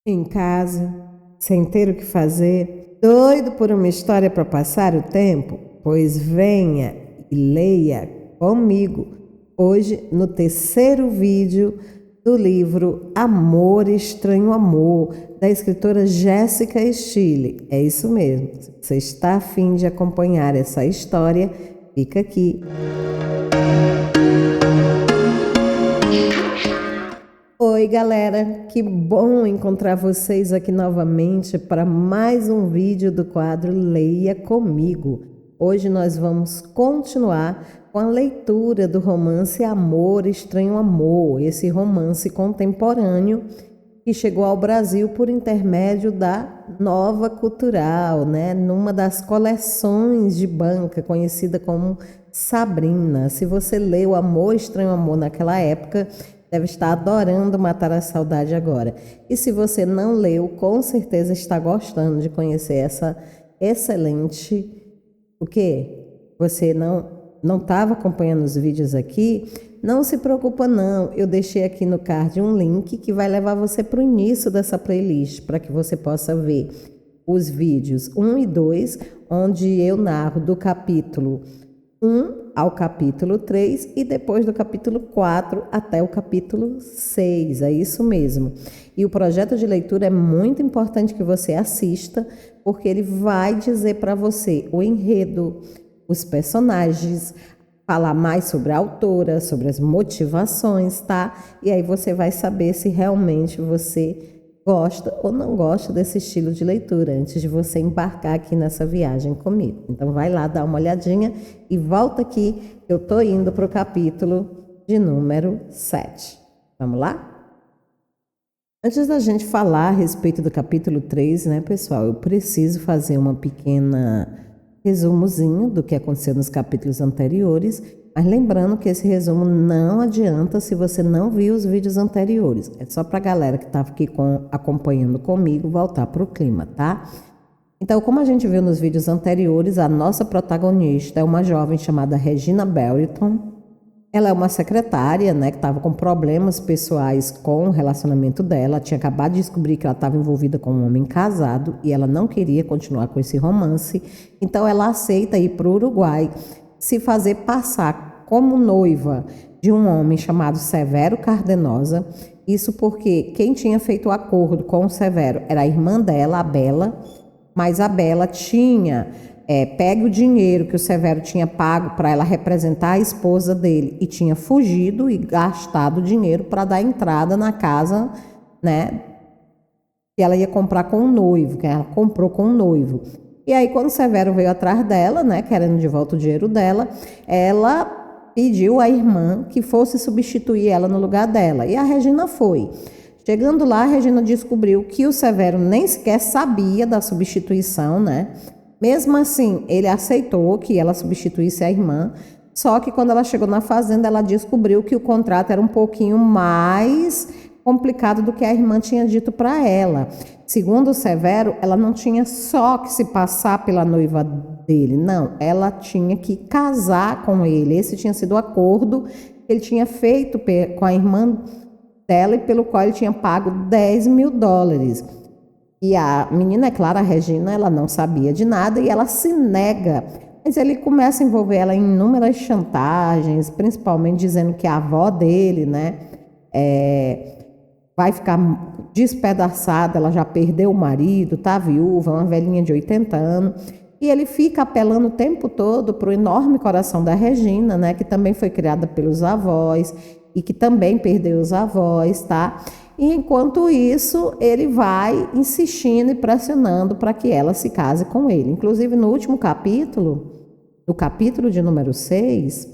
Em casa, sem ter o que fazer, doido por uma história para passar o tempo? Pois venha e leia comigo hoje no terceiro vídeo do livro Amor, Estranho Amor, da escritora Jéssica Stille. É isso mesmo, se você está a fim de acompanhar essa história, fica aqui. Oi, galera, que bom encontrar vocês aqui novamente para mais um vídeo do quadro Leia Comigo. Hoje nós vamos continuar com a leitura do romance Amor, Estranho Amor, esse romance contemporâneo que chegou ao Brasil por intermédio da Nova Cultural, né? Numa das coleções de banca conhecida como Sabrina. Se você leu Amor, Estranho Amor naquela época, deve estar adorando matar a saudade agora. E se você não leu, com certeza está gostando de conhecer essa excelente... O quê? Você não estava acompanhando os vídeos aqui? Não se preocupa não, eu deixei aqui no card um link que vai levar você para o início dessa playlist, para que você possa ver os vídeos 1 e 2, onde eu narro do capítulo 1 ao capítulo 3 e depois do capítulo 4 até o capítulo 6, é isso mesmo. E o projeto de leitura é muito importante que você assista, porque ele vai dizer para você o enredo, os personagens, falar mais sobre a autora, sobre as motivações, tá? E aí você vai saber se realmente você gosta ou não gosta desse estilo de leitura, antes de você embarcar aqui nessa viagem comigo. Então vai lá, dá uma olhadinha e volta aqui, eu tô indo para o capítulo de número 7. Vamos lá? Antes da gente falar a respeito do capítulo 3, né, pessoal, eu preciso fazer uma pequena resumozinho do que aconteceu nos capítulos anteriores, mas lembrando que esse resumo não adianta se você não viu os vídeos anteriores. É só para a galera que estava aqui acompanhando comigo voltar para o clima, tá? Então, como a gente viu nos vídeos anteriores, a nossa protagonista é uma jovem chamada Regina Belton. Ela é uma secretária, né, que estava com problemas pessoais com o relacionamento dela. Tinha acabado de descobrir que ela estava envolvida com um homem casado e ela não queria continuar com esse romance. Então, ela aceita ir para o Uruguai, se fazer passar como noiva de um homem chamado Severo Cardenosa. Isso porque quem tinha feito o acordo com o Severo era a irmã dela, a Bela, mas a Bela tinha pego o dinheiro que o Severo tinha pago para ela representar a esposa dele e tinha fugido e gastado o dinheiro para dar entrada na casa, né, que ela ia comprar com o noivo, que ela comprou com o noivo. E aí, quando o Severo veio atrás dela, né, querendo de volta o dinheiro dela, ela pediu à irmã que fosse substituir ela no lugar dela. E a Regina foi. Chegando lá, a Regina descobriu que o Severo nem sequer sabia da substituição, né? Mesmo assim, ele aceitou que ela substituísse a irmã, só que quando ela chegou na fazenda, ela descobriu que o contrato era um pouquinho mais complicado do que a irmã tinha dito para ela. Segundo o Severo, ela não tinha só que se passar pela noiva dele, não, ela tinha que casar com ele. Esse tinha sido o acordo que ele tinha feito com a irmã dela e pelo qual ele tinha pago $10.000. E a menina, é claro, a Regina, ela não sabia de nada e ela se nega. Mas ele começa a envolver ela em inúmeras chantagens, principalmente dizendo que a avó dele, né, vai ficar despedaçada, ela já perdeu o marido, tá viúva, uma velhinha de 80 anos. E ele fica apelando o tempo todo para o enorme coração da Regina, né, que também foi criada pelos avós e que também perdeu os avós, tá? E enquanto isso, ele vai insistindo e pressionando para que ela se case com ele. Inclusive, no último capítulo, no capítulo de número 6,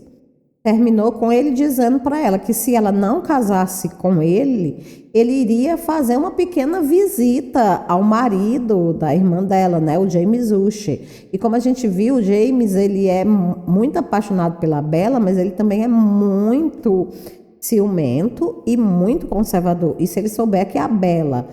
terminou com ele dizendo para ela que se ela não casasse com ele, ele iria fazer uma pequena visita ao marido da irmã dela, né, o James Uche. E como a gente viu, o James, ele é muito apaixonado pela Bella, mas ele também é muito ciumento e muito conservador. E se ele souber que a Bella,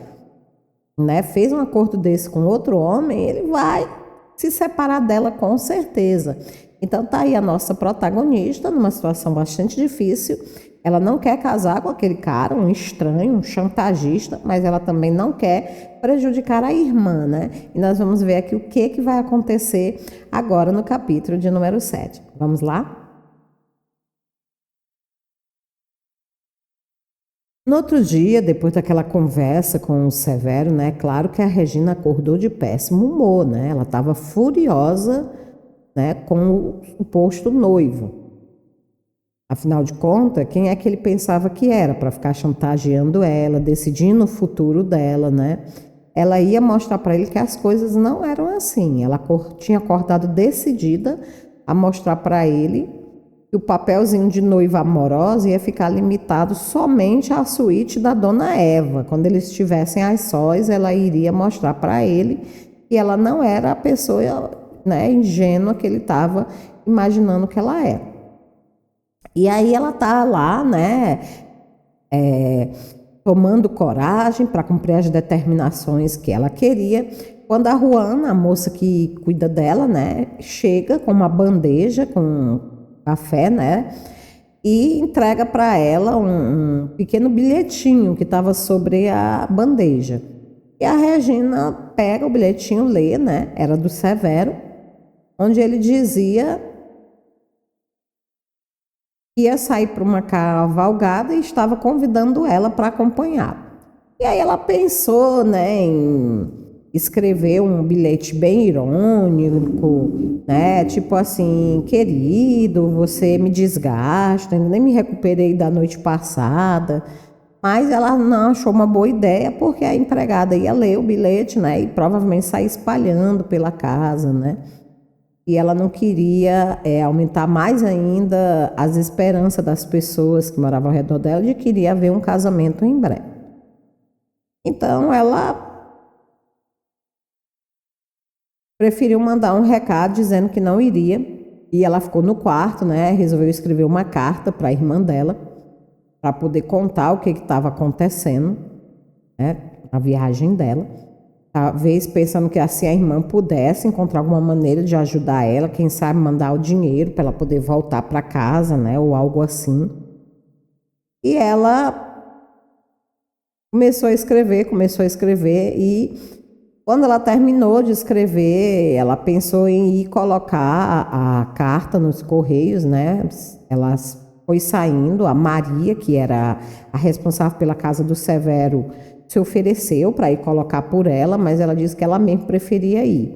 né, fez um acordo desse com outro homem, ele vai se separar dela com certeza. Então tá aí a nossa protagonista numa situação bastante difícil Ela não quer casar com aquele cara, um estranho, um chantagista, mas ela também não quer prejudicar a irmã, né? E nós vamos ver aqui o que vai acontecer agora no capítulo de número 7. Vamos lá? No outro dia, depois daquela conversa com o Severo, né? Claro que a Regina acordou de péssimo humor, né? Ela estava furiosa, né, com o suposto noivo. Afinal de contas, quem é que ele pensava que era para ficar chantageando ela, decidindo o futuro dela, né? Ela ia mostrar para ele que as coisas não eram assim. Ela tinha acordado decidida a mostrar para ele que o papelzinho de noiva amorosa ia ficar limitado somente à suíte da dona Eva. Quando eles estivessem às sós, ela iria mostrar para ele que ela não era a pessoa, né, ingênua que ele estava imaginando que ela era. E aí ela tá lá, né, tomando coragem para cumprir as determinações que ela queria, quando a Juana, a moça que cuida dela, né, chega com uma bandeja com café, né, e entrega para ela um pequeno bilhetinho que estava sobre a bandeja. E a Regina pega o bilhetinho, lê, né, era do Severo, onde ele dizia que ia sair para uma cavalgada e estava convidando ela para acompanhar. E aí ela pensou, né, em escrever um bilhete bem irônico, né, tipo assim, querido, você me desgasta, ainda nem me recuperei da noite passada. Mas ela não achou uma boa ideia porque a empregada ia ler o bilhete, né, e provavelmente sair espalhando pela casa, né. E ela não queria aumentar mais ainda as esperanças das pessoas que moravam ao redor dela de que iria haver um casamento em breve. Então ela preferiu mandar um recado dizendo que não iria, e ela ficou no quarto, né? Resolveu escrever uma carta para a irmã dela para poder contar o que estava acontecendo, né, na viagem dela. Talvez pensando que assim a irmã pudesse encontrar alguma maneira de ajudar ela, quem sabe mandar o dinheiro para ela poder voltar para casa, né, ou algo assim. E ela começou a escrever e quando ela terminou de escrever, ela pensou em ir colocar a carta nos correios, né? Ela foi saindo, a Maria, que era a responsável pela casa do Severo, se ofereceu para ir colocar por ela, mas ela disse que ela mesmo preferia ir.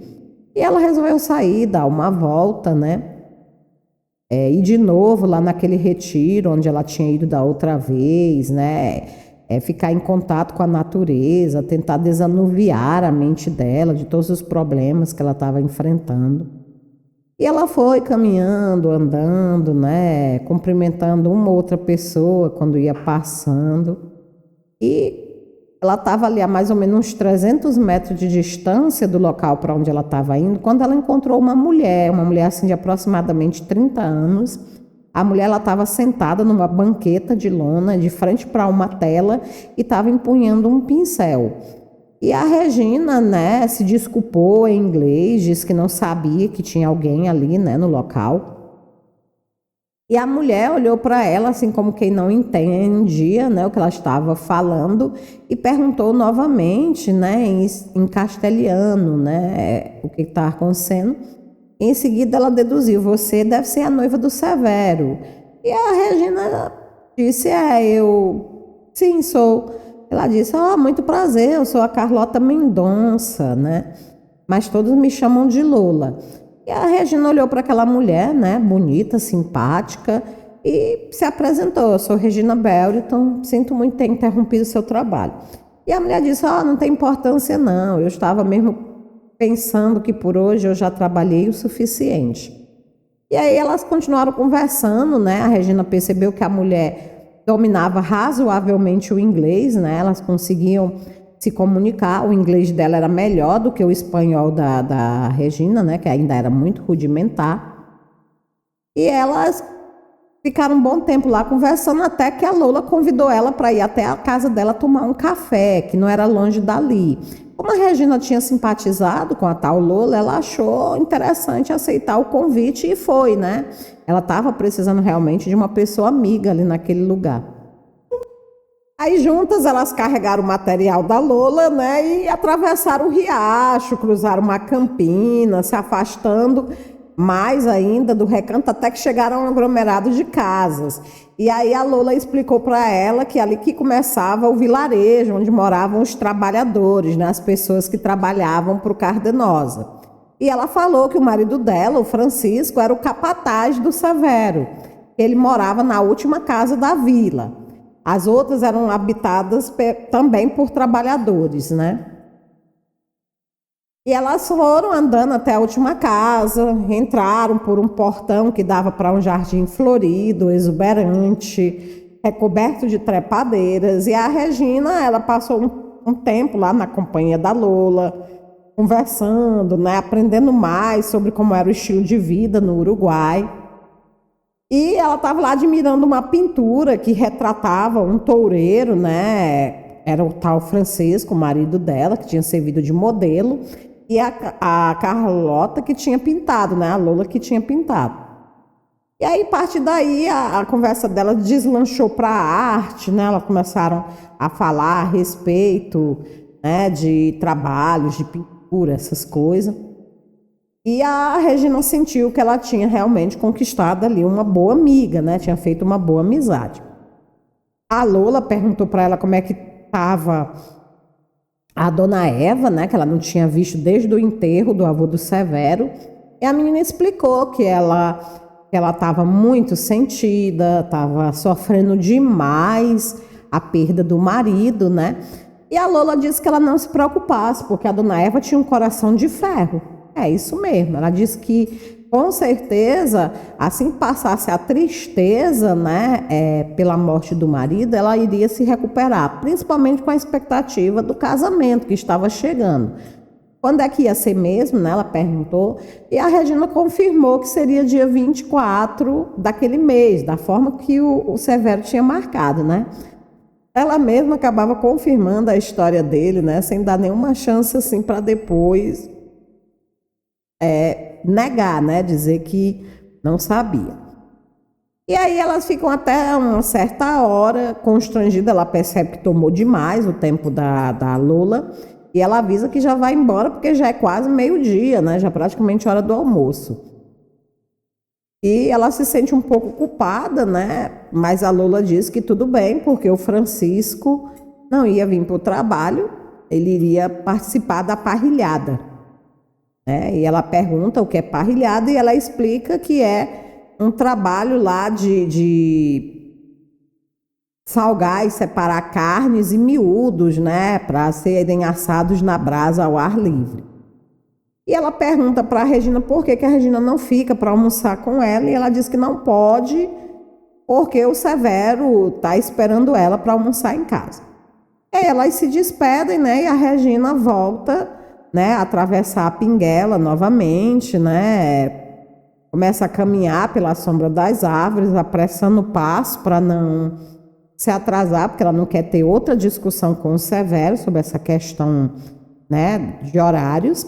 E ela resolveu sair, dar uma volta, né? Ir de novo lá naquele retiro onde ela tinha ido da outra vez, né? Ficar em contato com a natureza, tentar desanuviar a mente dela de todos os problemas que ela estava enfrentando. E ela foi caminhando, andando, né? Cumprimentando uma outra pessoa quando ia passando. E ela estava ali a mais ou menos uns 300 metros de distância do local para onde ela estava indo, quando ela encontrou uma mulher assim de aproximadamente 30 anos. A mulher estava sentada numa banqueta de lona, de frente para uma tela, e estava empunhando um pincel. E a Regina, né, se desculpou em inglês, disse que não sabia que tinha alguém ali, né, no local. E a mulher olhou para ela, assim como quem não entendia, né, o que ela estava falando, e perguntou novamente, né, em castelhano, né, o que estava acontecendo. Em seguida ela deduziu: você deve ser a noiva do Severo. E a Regina disse: eu sim, sou. Ela disse: muito prazer, eu sou a Carlota Mendonça, né, mas todos me chamam de Lola. E a Regina olhou para aquela mulher, né, bonita, simpática, e se apresentou: eu sou Regina Belton, sinto muito ter interrompido o seu trabalho. E a mulher disse: não tem importância não, eu estava mesmo pensando que por hoje eu já trabalhei o suficiente. E aí elas continuaram conversando, né, a Regina percebeu que a mulher dominava razoavelmente o inglês, né, elas conseguiam se comunicar, o inglês dela era melhor do que o espanhol da Regina, né, que ainda era muito rudimentar. E elas ficaram um bom tempo lá conversando, até que a Lola convidou ela para ir até a casa dela tomar um café, que não era longe dali. Como a Regina tinha simpatizado com a tal Lola, ela achou interessante aceitar o convite e foi, né? Ela estava precisando realmente de uma pessoa amiga ali naquele lugar. Aí juntas elas carregaram o material da Lola, né, e atravessaram o riacho, cruzaram uma campina, se afastando mais ainda do recanto até que chegaram a um aglomerado de casas. E aí a Lola explicou para ela que ali que começava o vilarejo, onde moravam os trabalhadores, né, as pessoas que trabalhavam para o Cardenosa. E ela falou que o marido dela, o Francisco, era o capataz do Severo. Ele morava na última casa da vila. As outras eram habitadas também por trabalhadores, né? E elas foram andando até a última casa, entraram por um portão que dava para um jardim florido, exuberante, recoberto de trepadeiras. E a Regina, ela passou um tempo lá na companhia da Lola, conversando, né, aprendendo mais sobre como era o estilo de vida no Uruguai. E ela estava lá admirando uma pintura que retratava um toureiro, né? Era o tal Francisco, o marido dela, que tinha servido de modelo, e a Carlota que tinha pintado, né? A Lola que tinha pintado. E aí, a partir daí, a conversa dela deslanchou para a arte, né? Elas começaram a falar a respeito, né, de trabalhos, de pintura, essas coisas. E a Regina sentiu que ela tinha realmente conquistado ali uma boa amiga, né? Tinha feito uma boa amizade. A Lola perguntou para ela como é que estava a dona Eva, né? Que ela não tinha visto desde o enterro do avô do Severo. E a menina explicou que ela estava muito sentida, estava sofrendo demais a perda do marido, né? E a Lola disse que ela não se preocupasse, porque a dona Eva tinha um coração de ferro. É isso mesmo. Ela disse que, com certeza, assim que passasse a tristeza, né, pela morte do marido, ela iria se recuperar, principalmente com a expectativa do casamento que estava chegando. Quando é que ia ser mesmo, né? Ela perguntou, e a Regina confirmou que seria dia 24 daquele mês, da forma que o Severo tinha marcado, né? Ela mesma acabava confirmando a história dele, né, sem dar nenhuma chance assim para depois negar, né, dizer que não sabia. E aí elas ficam até uma certa hora constrangidas, ela percebe que tomou demais o tempo da Lola, e ela avisa que já vai embora porque já é quase meio-dia, né, já praticamente hora do almoço. E ela se sente um pouco culpada, né, mas a Lola diz que tudo bem, porque o Francisco não ia vir para o trabalho, ele iria participar da parrilhada. E ela pergunta o que é parrilhada e ela explica que é um trabalho lá de salgar e separar carnes e miúdos, né, para serem assados na brasa ao ar livre. E ela pergunta para a Regina por que a Regina não fica para almoçar com ela, e ela diz que não pode porque o Severo está esperando ela para almoçar em casa. E aí elas se despedem, né, e a Regina volta, né, atravessar a Pinguela novamente, né, começa a caminhar pela sombra das árvores, apressando o passo para não se atrasar, porque ela não quer ter outra discussão com o Severo sobre essa questão, né, de horários.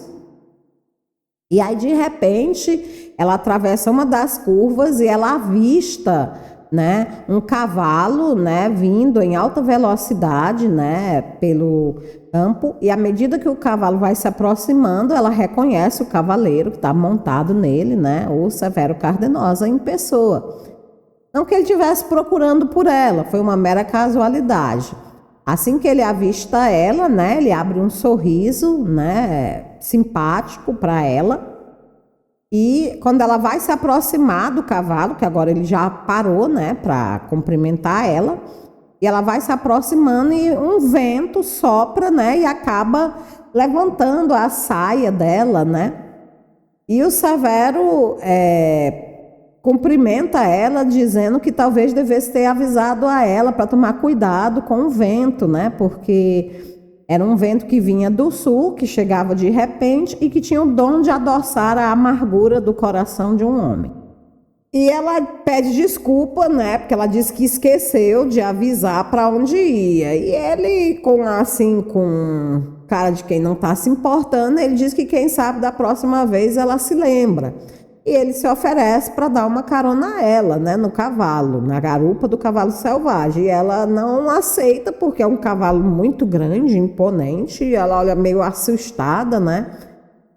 E aí, de repente, ela atravessa uma das curvas e ela avista, né, um cavalo, né, vindo em alta velocidade, né, pelo campo, e à medida que o cavalo vai se aproximando, ela reconhece o cavaleiro que está montado nele, né, o Severo Cardenosa em pessoa. Não que ele estivesse procurando por ela, foi uma mera casualidade. Assim que ele avista ela, né, ele abre um sorriso, né, simpático para ela. E quando ela vai se aproximar do cavalo, que agora ele já parou, né, para cumprimentar ela, e ela vai se aproximando e um vento sopra, né, e acaba levantando a saia dela, né? E o Severo cumprimenta ela dizendo que talvez devesse ter avisado a ela para tomar cuidado com o vento, né? Porque era um vento que vinha do sul, que chegava de repente e que tinha o dom de adoçar a amargura do coração de um homem. E ela pede desculpa, né? Porque ela disse que esqueceu de avisar para onde ia. E ele, com cara de quem não está se importando, ele diz que quem sabe da próxima vez ela se lembra. E ele se oferece para dar uma carona a ela, né, no cavalo, na garupa do cavalo selvagem. E ela não aceita porque é um cavalo muito grande, imponente, e ela olha meio assustada, né?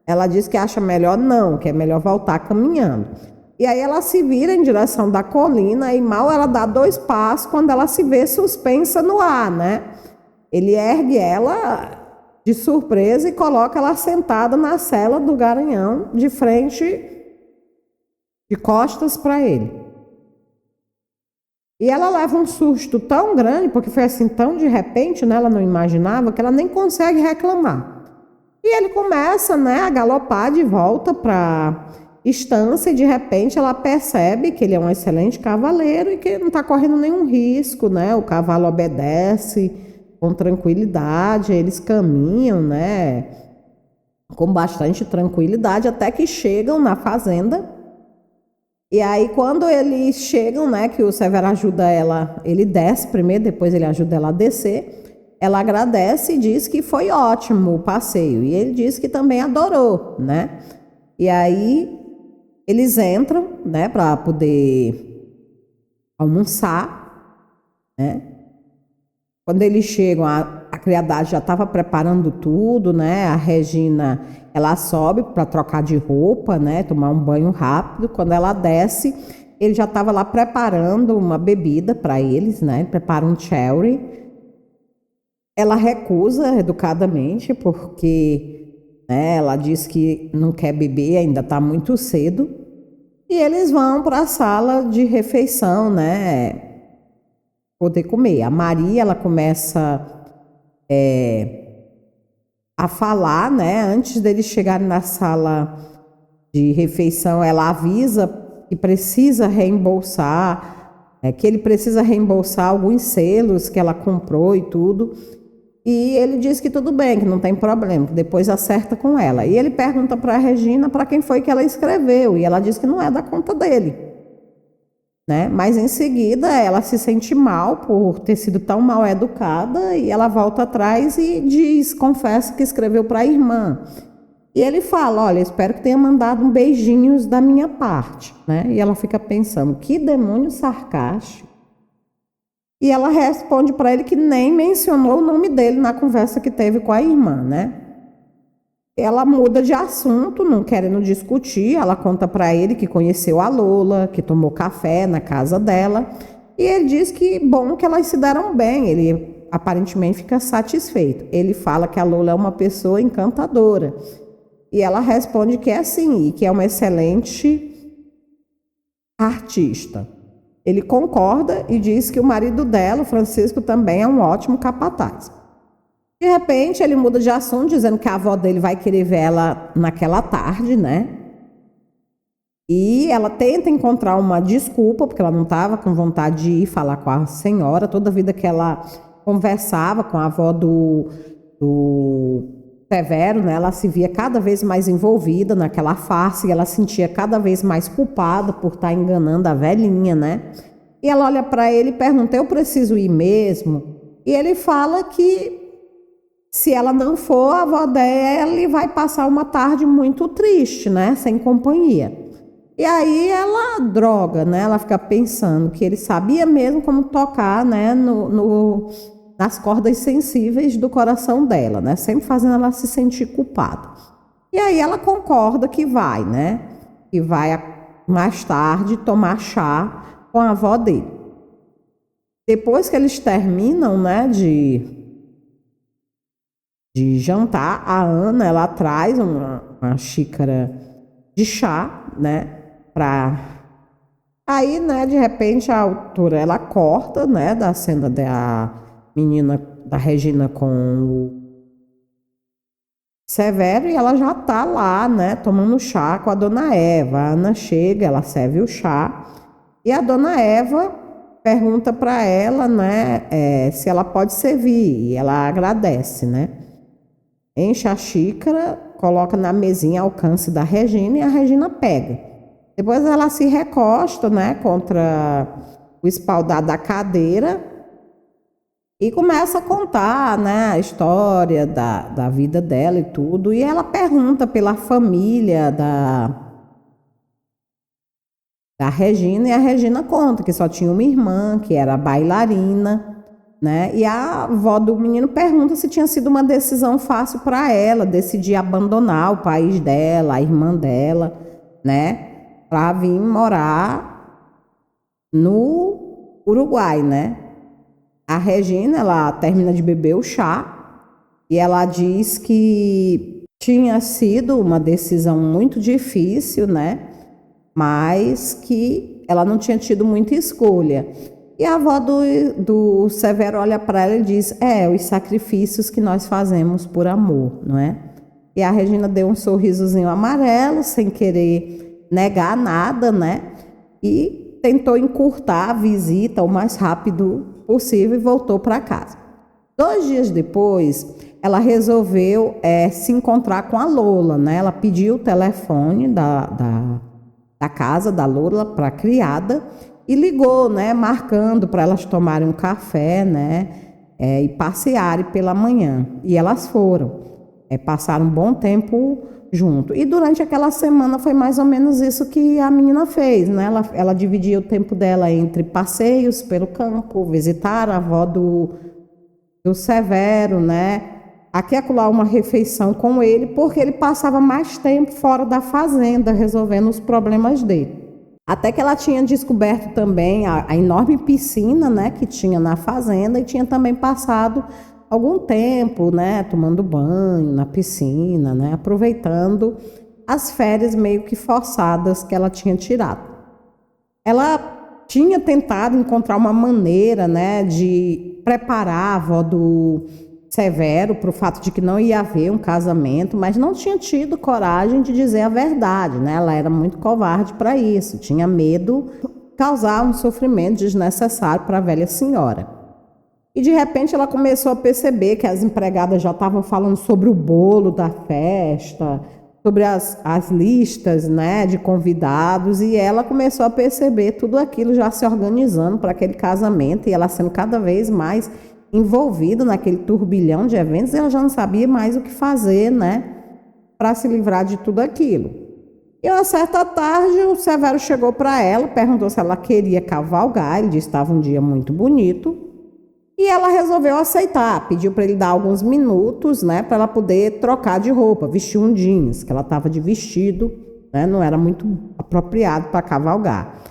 Ela diz que acha melhor não, que é melhor voltar caminhando. E aí ela se vira em direção da colina e mal ela dá 2 passos quando ela se vê suspensa no ar, né? Ele ergue ela de surpresa e coloca ela sentada na sela do garanhão, de frente, de costas para ele. E ela leva um susto tão grande, porque foi assim tão de repente, né? Ela não imaginava, que ela nem consegue reclamar. E ele começa, né, a galopar de volta para estância e de repente ela percebe que ele é um excelente cavaleiro e que não está correndo nenhum risco, né? O cavalo obedece com tranquilidade, eles caminham, né, com bastante tranquilidade até que chegam na fazenda. E aí quando eles chegam, né, que o Severo ajuda ela, ele desce primeiro, depois ele ajuda ela a descer. Ela agradece e diz que foi ótimo o passeio. E ele diz que também adorou, né? E aí eles entram, né, para poder almoçar, né? Quando eles chegam, a criadagem já estava preparando tudo, né? A Regina, ela sobe para trocar de roupa, né? Tomar um banho rápido. Quando ela desce, ele já estava lá preparando uma bebida para eles, né? Ele prepara um cherry. Ela recusa educadamente, porque, né, ela diz que não quer beber, ainda está muito cedo. E eles vão para a sala de refeição, né, poder comer. A Maria, ela começa a falar, né, antes deles chegarem na sala de refeição, ela avisa que precisa reembolsar, que ele precisa reembolsar alguns selos que ela comprou e tudo. E ele diz que tudo bem, que não tem problema, que depois acerta com ela. E ele pergunta para a Regina para quem foi que ela escreveu, e ela diz que não é da conta dele, né? Mas em seguida ela se sente mal por ter sido tão mal educada e ela volta atrás e diz, confessa que escreveu para a irmã. E ele fala, olha, espero que tenha mandado um beijinhos da minha parte, né? E ela fica pensando, que demônio sarcástico. E ela responde para ele que nem mencionou o nome dele na conversa que teve com a irmã, né? Ela muda de assunto, não querendo discutir. Ela conta para ele que conheceu a Lola, que tomou café na casa dela. E ele diz que bom que elas se deram bem. Ele aparentemente fica satisfeito. Ele fala que a Lola é uma pessoa encantadora. E ela responde que é sim, e que é uma excelente artista. Ele concorda e diz que o marido dela, o Francisco, também é um ótimo capataz. De repente, ele muda de assunto, dizendo que a avó dele vai querer ver ela naquela tarde, né? E ela tenta encontrar uma desculpa, porque ela não estava com vontade de ir falar com a senhora. Toda vida que ela conversava com a avó do Severo, né, ela se via cada vez mais envolvida naquela farsa e ela sentia cada vez mais culpada por estar enganando a velhinha, né? E ela olha para ele e pergunta, eu preciso ir mesmo? E ele fala que se ela não for, a avó dela vai passar uma tarde muito triste, né? Sem companhia. E aí ela droga, né? Ela fica pensando que ele sabia mesmo como tocar, né, nas cordas sensíveis do coração dela, né? Sempre fazendo ela se sentir culpada. E aí ela concorda que vai, né? Que vai mais tarde tomar chá com a avó dele. Depois que eles terminam, né, de jantar, a Ana, ela traz uma xícara de chá, né? Aí, né, de repente a autora, ela corta, né, da cena da menina da Regina com o Severo e ela já tá lá, né, tomando chá com a dona Eva. A Ana chega, ela serve o chá e a dona Eva pergunta para ela, né, se ela pode servir e ela agradece, né. Enche a xícara, coloca na mesinha ao alcance da Regina e a Regina pega. Depois ela se recosta, né, contra o espaldar da cadeira e começa a contar, né, a história da vida dela e tudo. E ela pergunta pela família da Regina, e a Regina conta que só tinha uma irmã, que era bailarina, né? E a avó do menino pergunta se tinha sido uma decisão fácil para ela decidir abandonar o país dela, a irmã dela, né? Para vir morar no Uruguai, né? A Regina, ela termina de beber o chá e ela diz que tinha sido uma decisão muito difícil, né? Mas que ela não tinha tido muita escolha. E a avó do Severo olha para ela e diz: os sacrifícios que nós fazemos por amor, não é? E a Regina deu um sorrisozinho amarelo, sem querer negar nada, né? E tentou encurtar a visita o mais rápido possível e voltou para casa. 2 dias depois, ela resolveu se encontrar com a Lola, né? Ela pediu o telefone da casa da Lola para a criada e ligou, né? Marcando para elas tomarem um café, né? E passearem pela manhã. E elas foram. Passaram um bom tempo junto. E durante aquela semana foi mais ou menos isso que a menina fez, né? Ela dividia o tempo dela entre passeios pelo campo, visitar a avó do Severo, né? Aqui acolá uma refeição com ele, porque ele passava mais tempo fora da fazenda, resolvendo os problemas dele. Até que ela tinha descoberto também a enorme piscina, né, que tinha na fazenda, e tinha também passado algum tempo, né, tomando banho na piscina, né, aproveitando as férias meio que forçadas que ela tinha tirado. Ela tinha tentado encontrar uma maneira, né, de preparar a avó do Severo para o fato de que não ia haver um casamento, mas não tinha tido coragem de dizer a verdade, né? Ela era muito covarde para isso, tinha medo de causar um sofrimento desnecessário para a velha senhora. E de repente ela começou a perceber que as empregadas já estavam falando sobre o bolo da festa, sobre as listas, né, de convidados, e ela começou a perceber tudo aquilo já se organizando para aquele casamento, e ela sendo cada vez mais envolvida naquele turbilhão de eventos, ela já não sabia mais o que fazer, né, para se livrar de tudo aquilo. E uma certa tarde o Severo chegou para ela, perguntou se ela queria cavalgar, ele disse que estava um dia muito bonito, e ela resolveu aceitar, pediu para ele dar alguns minutos, né, para ela poder trocar de roupa, vestir um jeans, que ela estava de vestido, né, não era muito apropriado para cavalgar.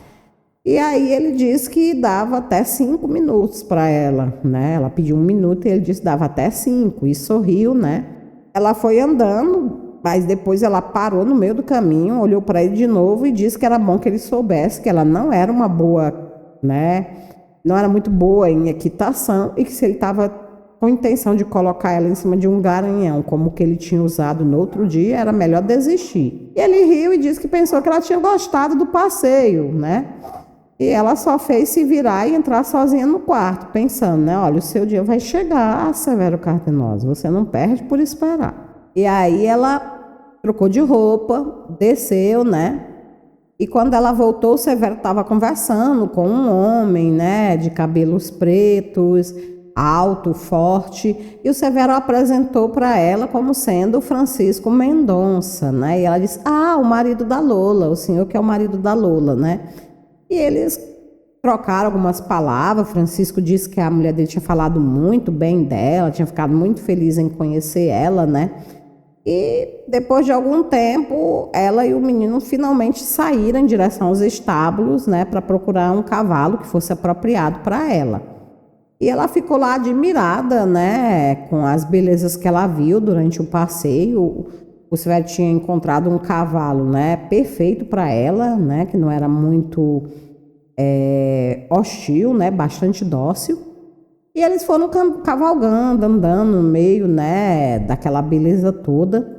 E aí ele disse que dava até 5 minutos para ela, né? Ela pediu 1 minuto e ele disse que dava até 5 e sorriu, né? Ela foi andando, mas depois ela parou no meio do caminho, olhou para ele de novo e disse que era bom que ele soubesse que ela não era uma boa, né? Não era muito boa em equitação e que se ele estava com intenção de colocar ela em cima de um garanhão, como que ele tinha usado no outro dia, era melhor desistir. E ele riu e disse que pensou que ela tinha gostado do passeio, né? E ela só fez se virar e entrar sozinha no quarto, pensando, né? Olha, o seu dia vai chegar, Severo Cartenosa, você não perde por esperar. E aí ela trocou de roupa, desceu, né? E quando ela voltou, o Severo estava conversando com um homem, né? De cabelos pretos, alto, forte. E o Severo apresentou para ela como sendo o Francisco Mendonça, né? E ela disse, o marido da Lola, o senhor que é o marido da Lola, né? E eles trocaram algumas palavras. Francisco disse que a mulher dele tinha falado muito bem dela, tinha ficado muito feliz em conhecer ela, né? E depois de algum tempo, ela e o menino finalmente saíram em direção aos estábulos, né, para procurar um cavalo que fosse apropriado para ela. E ela ficou lá admirada, né, com as belezas que ela viu durante o passeio. O Severo tinha encontrado um cavalo, né, perfeito para ela, né, que não era muito hostil, né, bastante dócil. E eles foram cavalgando, andando no meio, né, daquela beleza toda.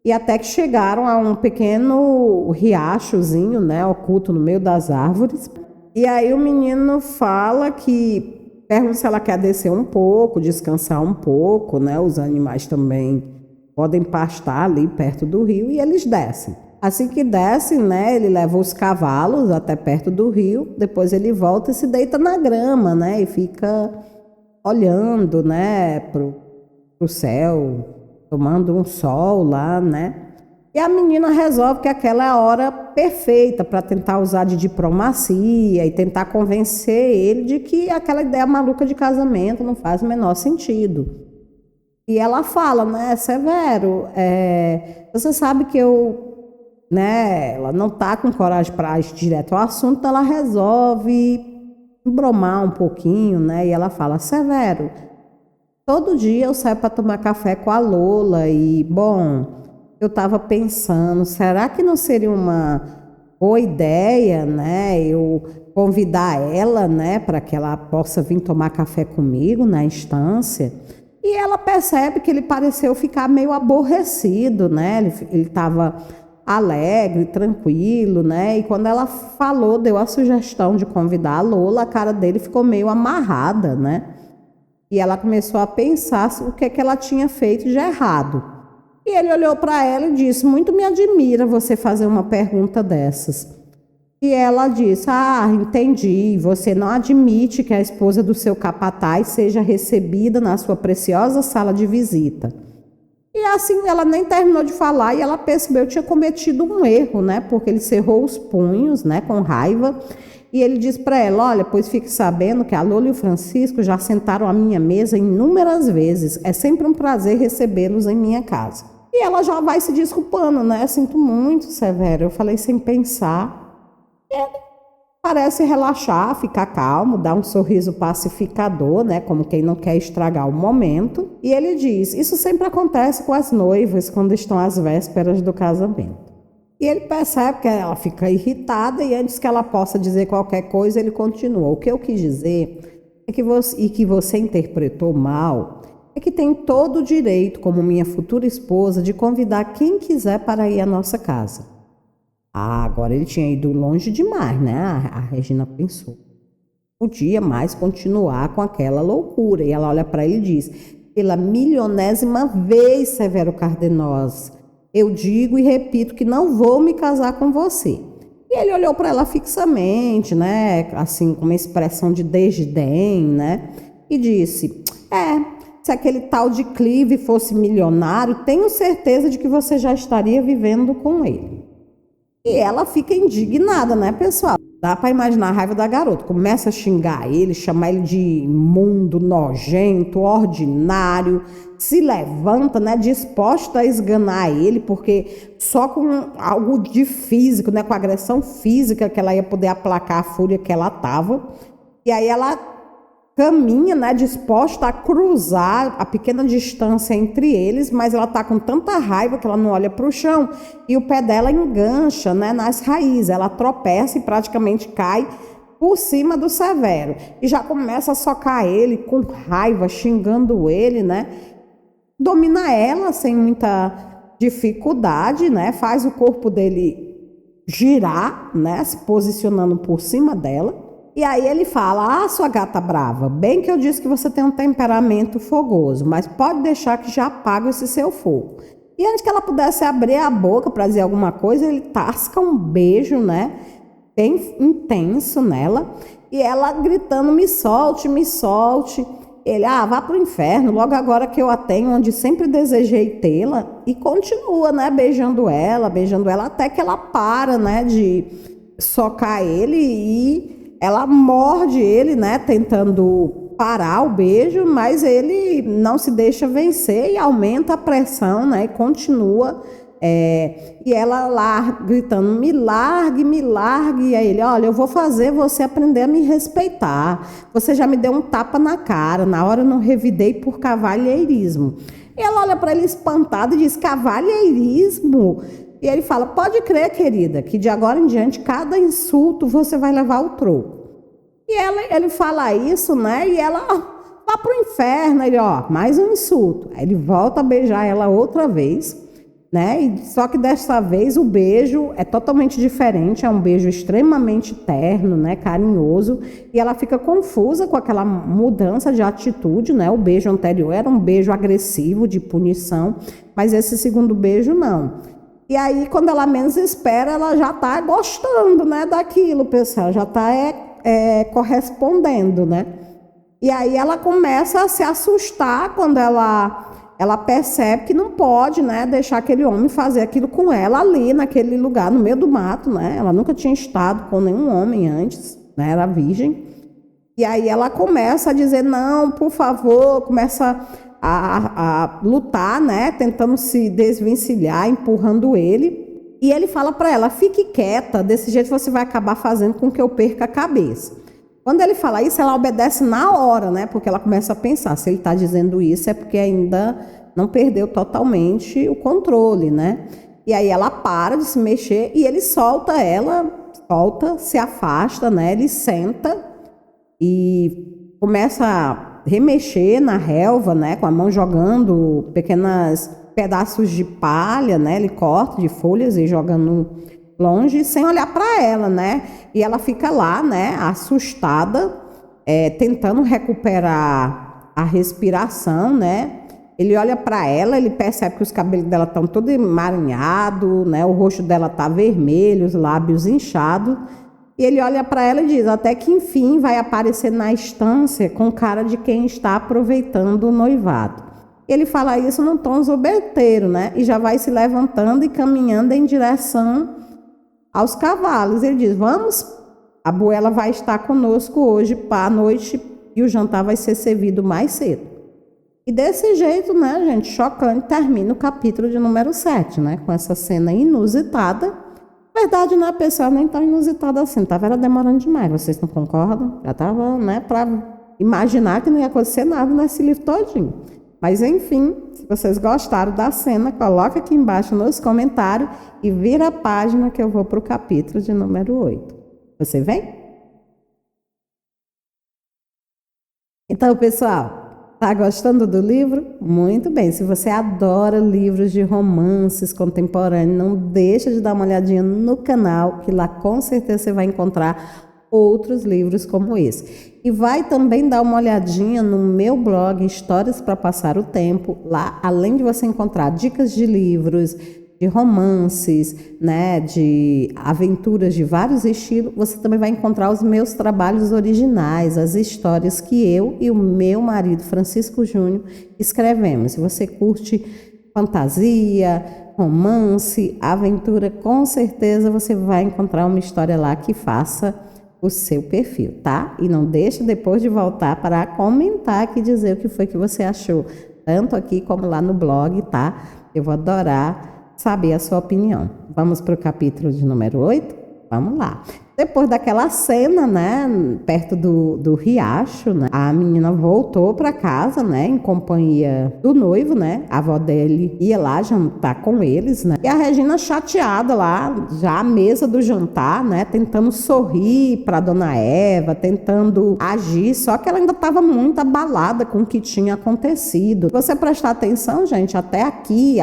E até que chegaram a um pequeno riachozinho, né, oculto no meio das árvores. E aí o menino fala que pergunta se ela quer descer um pouco, descansar um pouco, né, os animais também podem pastar ali perto do rio, e eles descem. Assim que descem, né, ele leva os cavalos até perto do rio, depois ele volta e se deita na grama, né, e fica olhando, né, pro céu, tomando um sol lá, né. E a menina resolve que aquela é a hora perfeita para tentar usar de diplomacia e tentar convencer ele de que aquela ideia maluca de casamento não faz o menor sentido. E ela fala, né, Severo, você sabe que ela não tá com coragem para ir direto ao assunto, ela resolve embromar um pouquinho, né, e ela fala, Severo, todo dia eu saio para tomar café com a Lola e, bom, eu estava pensando, será que não seria uma boa ideia, né, eu convidar ela, né, para que ela possa vir tomar café comigo na instância? E ela percebe que ele pareceu ficar meio aborrecido, né? Ele estava alegre, tranquilo, né? E quando ela falou, deu a sugestão de convidar a Lola, a cara dele ficou meio amarrada, né? E ela começou a pensar o que é que ela tinha feito de errado. E ele olhou para ela e disse, muito me admira você fazer uma pergunta dessas. E ela disse, entendi, você não admite que a esposa do seu capataz seja recebida na sua preciosa sala de visita. E assim, ela nem terminou de falar e ela percebeu que tinha cometido um erro, né? Porque ele cerrou os punhos, né, com raiva. E ele disse para ela, olha, pois fique sabendo que a Lola e o Francisco já sentaram à minha mesa inúmeras vezes. É sempre um prazer recebê-los em minha casa. E ela já vai se desculpando, né? Sinto muito, Severo, eu falei sem pensar. Ele parece relaxar, ficar calmo, dar um sorriso pacificador, né? Como quem não quer estragar o momento. E ele diz, isso sempre acontece com as noivas quando estão às vésperas do casamento. E ele percebe que ela fica irritada e antes que ela possa dizer qualquer coisa, ele continua. O que eu quis dizer é que você interpretou mal, é que tem todo o direito, como minha futura esposa, de convidar quem quiser para ir à nossa casa. Agora ele tinha ido longe demais, né? A Regina pensou. Podia mais continuar com aquela loucura. E ela olha para ele e diz, pela milionésima vez, Severo Cardenós, eu digo e repito que não vou me casar com você. E ele olhou para ela fixamente, né? Assim, com uma expressão de desdém, né? E disse, se aquele tal de Clive fosse milionário, tenho certeza de que você já estaria vivendo com ele. E ela fica indignada, né, pessoal? Dá para imaginar a raiva da garota. Começa a xingar ele, chamar ele de imundo, nojento, ordinário. Se levanta, né, disposta a esganar ele, porque só com algo de físico, né, com agressão física que ela ia poder aplacar a fúria que ela estava. E aí ela caminha, né, disposta a cruzar a pequena distância entre eles, mas ela está com tanta raiva que ela não olha para o chão e o pé dela engancha, né, nas raízes. Ela tropeça e praticamente cai por cima do Severo e já começa a socar ele com raiva, xingando ele, né? Domina ela sem muita dificuldade, né? Faz o corpo dele girar, né, se posicionando por cima dela. E aí ele fala, sua gata brava, bem que eu disse que você tem um temperamento fogoso, mas pode deixar que já apago esse seu fogo. E antes que ela pudesse abrir a boca para dizer alguma coisa, ele tasca um beijo, né, bem intenso nela, e ela gritando, me solte, me solte. Ele, vá pro inferno, logo agora que eu a tenho, onde sempre desejei tê-la, e continua, né, beijando ela, até que ela para, né, de socar ele e ela morde ele, né, tentando parar o beijo, mas ele não se deixa vencer e aumenta a pressão, né, e continua. E ela lá gritando, me largue, e aí ele, olha, eu vou fazer você aprender a me respeitar. Você já me deu um tapa na cara, na hora eu não revidei por cavalheirismo. E ela olha para ele espantada e diz, cavalheirismo? E ele fala, pode crer, querida, que de agora em diante, cada insulto você vai levar o troco. E ele fala isso, né? E ela, vá pro inferno. Ele, mais um insulto. Aí ele volta a beijar ela outra vez, né? E só que dessa vez o beijo é totalmente diferente, é um beijo extremamente terno, né? Carinhoso. E ela fica confusa com aquela mudança de atitude, né? O beijo anterior era um beijo agressivo, de punição, mas esse segundo beijo não. E aí, quando ela menos espera, ela já está gostando, né, daquilo, pessoal, já está correspondendo, né? E aí ela começa a se assustar quando ela ela percebe que não pode, né, deixar aquele homem fazer aquilo com ela ali naquele lugar, no meio do mato, né? Ela nunca tinha estado com nenhum homem antes, né? Era virgem. E aí ela começa a dizer, não, por favor, começa a lutar, né? Tentando se desvencilhar, empurrando ele. E ele fala para ela, fique quieta, desse jeito você vai acabar fazendo com que eu perca a cabeça. Quando ele fala isso, ela obedece na hora, né? Porque ela começa a pensar, se ele está dizendo isso é porque ainda não perdeu totalmente o controle, né? E aí ela para de se mexer e ele solta ela, se afasta, né? Ele senta e começa a remexer na relva, né? Com a mão jogando pequenos pedaços de palha, né? Ele corta de folhas e jogando longe, sem olhar para ela, né? E ela fica lá, né, assustada, tentando recuperar a respiração, né? Ele olha para ela, ele percebe que os cabelos dela estão todos emaranhados, né? O rosto dela está vermelho, os lábios inchados. E ele olha para ela e diz, até que enfim vai aparecer na estância com cara de quem está aproveitando o noivado. Ele fala isso num tom zombeteiro, né? E já vai se levantando e caminhando em direção aos cavalos. Ele diz, vamos, a Buela vai estar conosco hoje para a noite e o jantar vai ser servido mais cedo. E desse jeito, né, gente, chocante, termina o capítulo de número 7, né? Com essa cena inusitada. Na verdade, não é pessoal nem tão inusitada assim, estava era demorando demais, vocês não concordam? Já estava, né, para imaginar que não ia acontecer nada nesse livro todinho. Mas enfim, se vocês gostaram da cena, coloca aqui embaixo nos comentários e vira a página que eu vou para o capítulo de número 8. Você vem? Então, pessoal, tá gostando do livro? Muito bem. Se você adora livros de romances contemporâneos, não deixa de dar uma olhadinha no canal, que lá com certeza você vai encontrar outros livros como esse. E vai também dar uma olhadinha no meu blog Histórias para Passar o Tempo. Lá, além de você encontrar dicas de livros, de romances, né, de aventuras de vários estilos, você também vai encontrar os meus trabalhos originais, as histórias que eu e o meu marido Francisco Júnior escrevemos. Se você curte fantasia, romance, aventura, com certeza você vai encontrar uma história lá que faça o seu perfil, tá? E não deixe depois de voltar para comentar aqui, dizer o que foi que você achou, tanto aqui como lá no blog, tá? Eu vou adorar saber a sua opinião. Vamos para o capítulo de número 8? Vamos lá. Depois daquela cena, né, perto do riacho, né, a menina voltou para casa, né, em companhia do noivo, né, a avó dele ia lá jantar com eles, né, e a Regina chateada lá, já à mesa do jantar, né, tentando sorrir para Dona Eva, tentando agir, só que ela ainda estava muito abalada com o que tinha acontecido. Se você prestar atenção, gente, até aqui,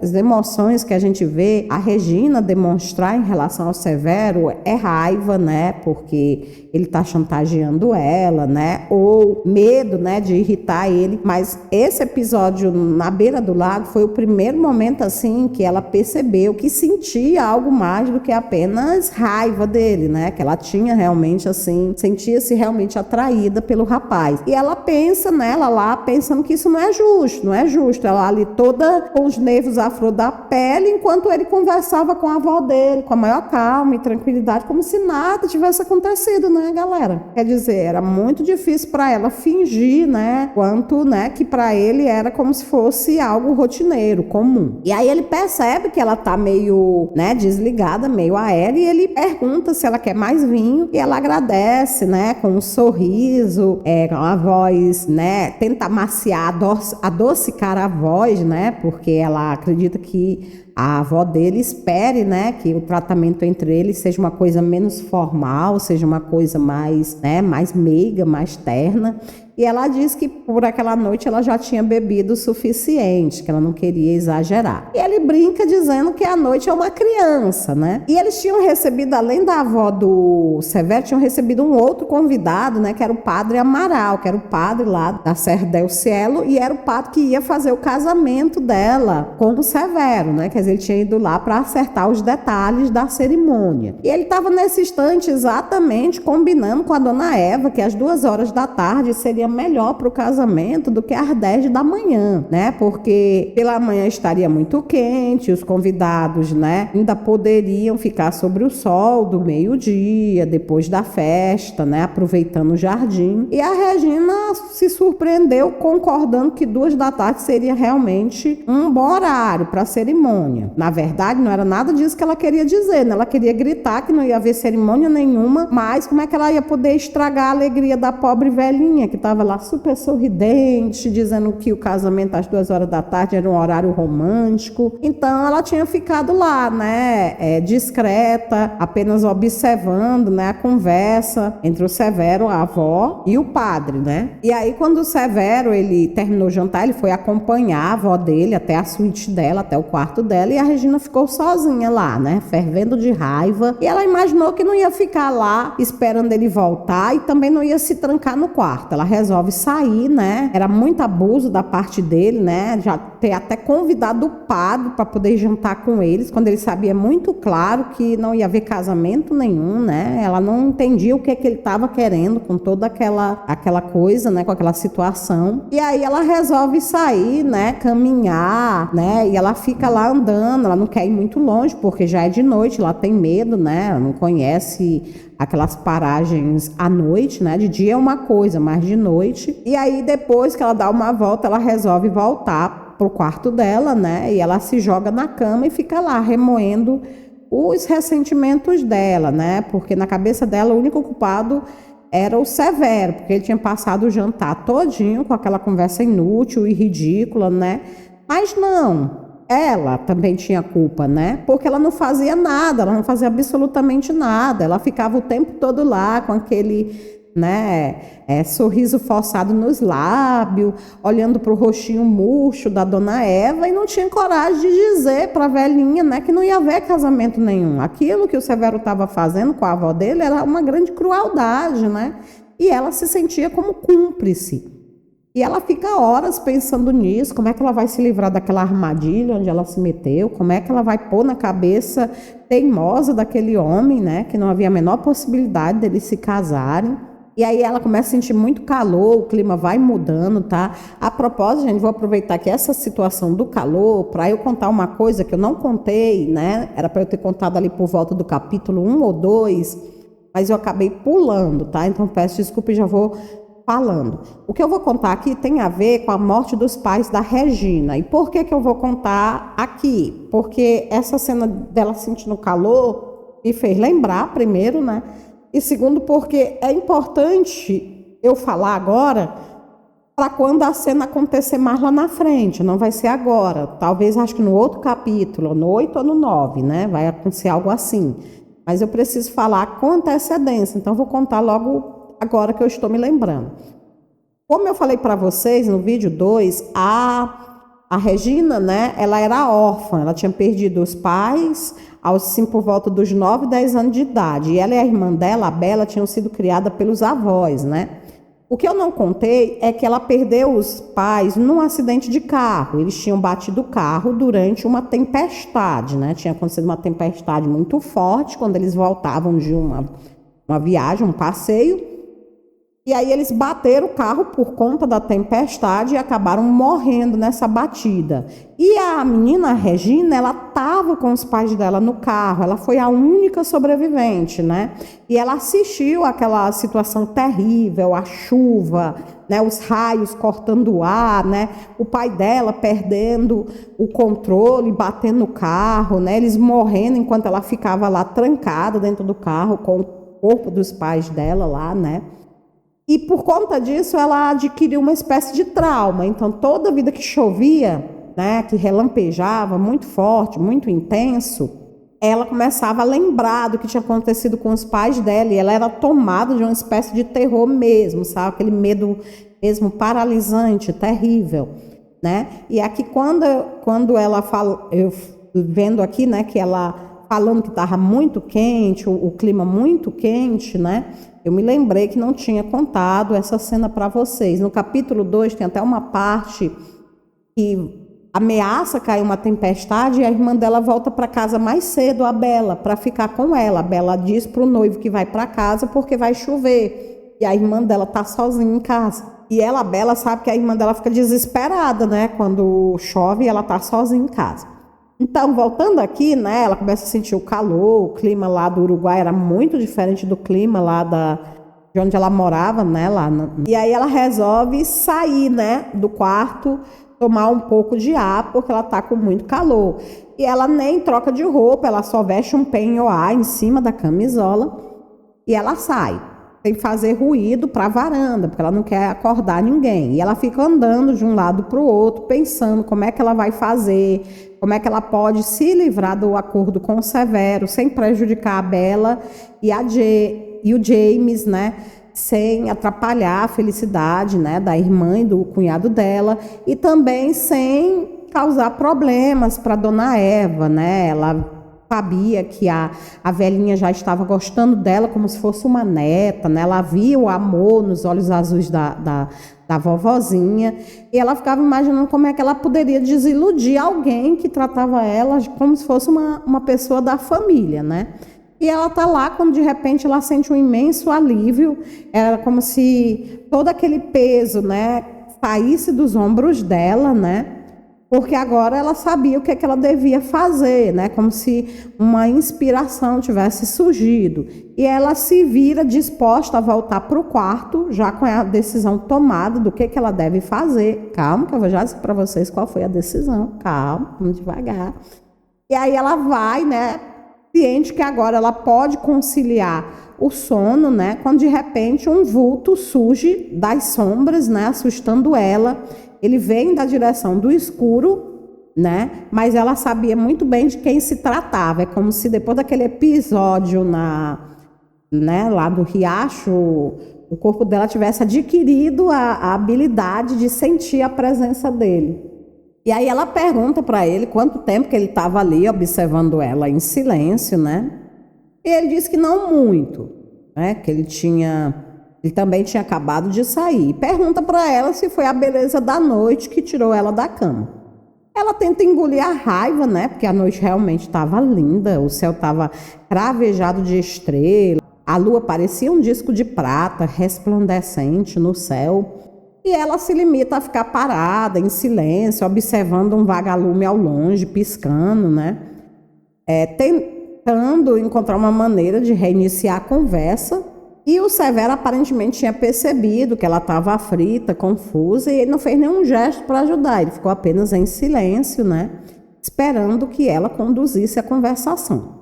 as emoções que a gente vê a Regina demonstrar em relação ao Severo é raiva, né, porque ele tá chantageando ela, né, ou medo, né, de irritar ele. Mas esse episódio na beira do lago foi o primeiro momento, assim, que ela percebeu que sentia algo mais do que apenas raiva dele, né, que ela tinha realmente, assim, sentia-se realmente atraída pelo rapaz. E ela pensa, né, ela lá pensando que isso não é justo, ela ali toda com os nervos à flor da pele, enquanto ele conversava com a avó dele, com a maior calma e tranquilidade, como se nada tivesse acontecido, né, galera? Quer dizer, era muito difícil para ela fingir, né, quanto, né, que para ele era como se fosse algo rotineiro, comum. E aí ele percebe que ela tá meio, né, desligada, meio aérea, e ele pergunta se ela quer mais vinho, e ela agradece, né, com um sorriso, com a voz, né, tenta amaciar, adocicar a voz, né, porque ela acredita que a avó dele espere, né, que o tratamento entre eles seja uma coisa menos formal, seja uma coisa mais, né, mais meiga, mais terna. E ela diz que por aquela noite ela já tinha bebido o suficiente, que ela não queria exagerar. E ele brinca dizendo que a noite é uma criança, né? E eles tinham recebido, além da avó do Severo, tinham recebido um outro convidado, né? Que era o padre Amaral, que era o padre lá da Serra del Cielo, e era o padre que ia fazer o casamento dela com o Severo, né? Quer dizer, ele tinha ido lá para acertar os detalhes da cerimônia. E ele estava nesse instante exatamente combinando com a dona Eva que às 2 horas da tarde seria seria melhor para o casamento do que às 10 da manhã, né? Porque pela manhã estaria muito quente, os convidados, né, ainda poderiam ficar sobre o sol do meio-dia, depois da festa, né, aproveitando o jardim. E a Regina se surpreendeu concordando que 2 da tarde seria realmente um bom horário para a cerimônia. Na verdade, não era nada disso que ela queria dizer, né? Ela queria gritar que não ia haver cerimônia nenhuma, mas como é que ela ia poder estragar a alegria da pobre velhinha que estava lá super sorridente, dizendo que o casamento às 2 horas da tarde era um horário romântico. Então ela tinha ficado lá, né, discreta, apenas observando, né, a conversa entre o Severo, a avó e o padre, né? E aí quando o Severo, ele terminou o jantar, ele foi acompanhar a avó dele até a suíte dela, até o quarto dela, e a Regina ficou sozinha lá, né, fervendo de raiva. E ela imaginou que não ia ficar lá esperando ele voltar e também não ia se trancar no quarto. Ela resolve sair, né? Era muito abuso da parte dele, né? Já ter até convidado o padre para poder jantar com eles, quando ele sabia muito claro que não ia haver casamento nenhum, né? Ela não entendia o que ele estava querendo com toda aquela coisa, né? Com aquela situação. E aí ela resolve sair, né? Caminhar, né? E ela fica lá andando, ela não quer ir muito longe, porque já é de noite, ela tem medo, né? Ela não conhece aquelas paragens à noite, né? De dia é uma coisa, mas de noite. E aí depois que ela dá uma volta, ela resolve voltar pro quarto dela, né? E ela se joga na cama e fica lá remoendo os ressentimentos dela, né? Porque na cabeça dela o único culpado era o Severo, porque ele tinha passado o jantar todinho com aquela conversa inútil e ridícula, né? Mas não, ela também tinha culpa, né? Porque ela não fazia nada, ela não fazia absolutamente nada. Ela ficava o tempo todo lá com aquele, né, sorriso forçado nos lábios, olhando para o rostinho murcho da dona Eva e não tinha coragem de dizer para a velhinha, né, que não ia haver casamento nenhum. Aquilo que o Severo estava fazendo com a avó dele era uma grande crueldade, né? E ela se sentia como cúmplice. E ela fica horas pensando nisso, como é que ela vai se livrar daquela armadilha onde ela se meteu, como é que ela vai pôr na cabeça teimosa daquele homem, né, que não havia a menor possibilidade deles se casarem. E aí ela começa a sentir muito calor, o clima vai mudando, tá? A propósito, gente, vou aproveitar aqui essa situação do calor para eu contar uma coisa que eu não contei, né? Era para eu ter contado ali por volta do capítulo 1 ou 2, mas eu acabei pulando, tá? Então peço desculpa e já vou falando. O que eu vou contar aqui tem a ver com a morte dos pais da Regina. E por que eu vou contar aqui? Porque essa cena dela sentindo calor me fez lembrar, primeiro, né? E segundo, porque é importante eu falar agora para quando a cena acontecer mais lá na frente. Não vai ser agora. Talvez, acho que no outro capítulo, no 8 ou no 9, né? Vai acontecer algo assim. Mas eu preciso falar com antecedência. Então, eu vou contar logo agora que eu estou me lembrando. Como eu falei para vocês no vídeo 2, a Regina, né? Ela era órfã. Ela tinha perdido os pais assim, por volta dos 9, 10 anos de idade. E ela e a irmã dela, a Bela, tinham sido criadas pelos avós, né? O que eu não contei é que ela perdeu os pais num acidente de carro. Eles tinham batido o carro durante uma tempestade, né? Tinha acontecido uma tempestade muito forte quando eles voltavam de uma viagem, um passeio. E aí eles bateram o carro por conta da tempestade e acabaram morrendo nessa batida. E a menina Regina, ela estava com os pais dela no carro, ela foi a única sobrevivente, né? E ela assistiu àquela situação terrível, a chuva, né? Os raios cortando o ar, né? O pai dela perdendo o controle, batendo no carro, né? Eles morrendo enquanto ela ficava lá trancada dentro do carro com o corpo dos pais dela lá, né? E por conta disso, ela adquiriu uma espécie de trauma. Então, toda vida que chovia, né, que relampejava muito forte, muito intenso, ela começava a lembrar do que tinha acontecido com os pais dela. E ela era tomada de uma espécie de terror mesmo, sabe? Aquele medo mesmo paralisante, terrível, né? E aqui, quando ela fala, eu vendo aqui, né, que ela falando que estava muito quente, o clima muito quente, né? Eu me lembrei que não tinha contado essa cena para vocês. No capítulo 2 tem até uma parte que ameaça cair uma tempestade e a irmã dela volta para casa mais cedo, a Bela, para ficar com ela. A Bela diz para o noivo que vai para casa porque vai chover. E a irmã dela está sozinha em casa. E ela, Bela, sabe que a irmã dela fica desesperada, né? Quando chove e ela tá sozinha em casa. Então, voltando aqui, né? Ela começa a sentir o calor, o clima lá do Uruguai era muito diferente do clima lá de onde ela morava, né? E aí ela resolve sair, né? Do quarto, tomar um pouco de ar, porque ela tá com muito calor. E ela nem troca de roupa, ela só veste um penhoar em cima da camisola e ela sai. Sem fazer ruído para a varanda, porque ela não quer acordar ninguém. E ela fica andando de um lado para o outro, pensando como é que ela vai fazer, como é que ela pode se livrar do acordo com o Severo, sem prejudicar a Bela e o James, né? Sem atrapalhar a felicidade, né, da irmã e do cunhado dela, e também sem causar problemas para Dona Eva, né? Ela sabia que a velhinha já estava gostando dela como se fosse uma neta, né? Ela via o amor nos olhos azuis da vovozinha, e ela ficava imaginando como é que ela poderia desiludir alguém que tratava ela como se fosse uma pessoa da família, né? E ela tá lá quando de repente ela sente um imenso alívio, era como se todo aquele peso, né, saísse dos ombros dela, né? Porque agora ela sabia o que ela devia fazer, né? Como se uma inspiração tivesse surgido. E ela se vira disposta a voltar para o quarto, já com a decisão tomada do que ela deve fazer. Calma, que eu vou já dizer para vocês qual foi a decisão. Calma, vamos devagar. E aí ela vai, né? Ciente que agora ela pode conciliar o sono, né? Quando de repente um vulto surge das sombras, né? Assustando ela. Ele vem da direção do escuro, né? Mas ela sabia muito bem de quem se tratava. É como se depois daquele episódio né, lá do riacho, o corpo dela tivesse adquirido a habilidade de sentir a presença dele. E aí ela pergunta para ele quanto tempo que ele estava ali observando ela em silêncio, né? E ele disse que não muito, né? Que ele também tinha acabado de sair. Pergunta para ela se foi a beleza da noite que tirou ela da cama. Ela tenta engolir a raiva, né? Porque a noite realmente estava linda, o céu estava cravejado de estrelas, a lua parecia um disco de prata resplandecente no céu. E ela se limita a ficar parada, em silêncio, observando um vagalume ao longe, piscando, né? Tentando encontrar uma maneira de reiniciar a conversa. E o Severo aparentemente tinha percebido que ela estava aflita, confusa, e ele não fez nenhum gesto para ajudar. Ele ficou apenas em silêncio, né? Esperando que ela conduzisse a conversação.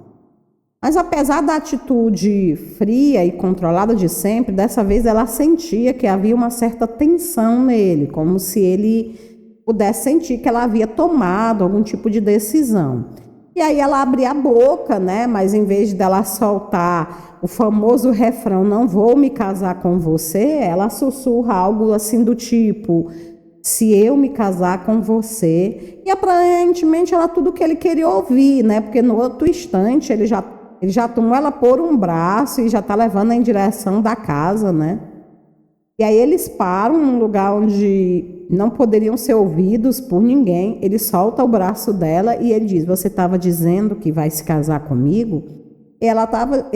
Mas apesar da atitude fria e controlada de sempre, dessa vez ela sentia que havia uma certa tensão nele, como se ele pudesse sentir que ela havia tomado algum tipo de decisão. E aí ela abria a boca, né? Mas em vez dela soltar o famoso refrão, não vou me casar com você, ela sussurra algo assim do tipo, se eu me casar com você. E aparentemente era tudo o que ele queria ouvir, né? Porque no outro instante ele já tomou ela por um braço e já está levando em direção da casa, né? E aí eles param num lugar onde não poderiam ser ouvidos por ninguém. Ele solta o braço dela e ele diz, você estava dizendo que vai se casar comigo? E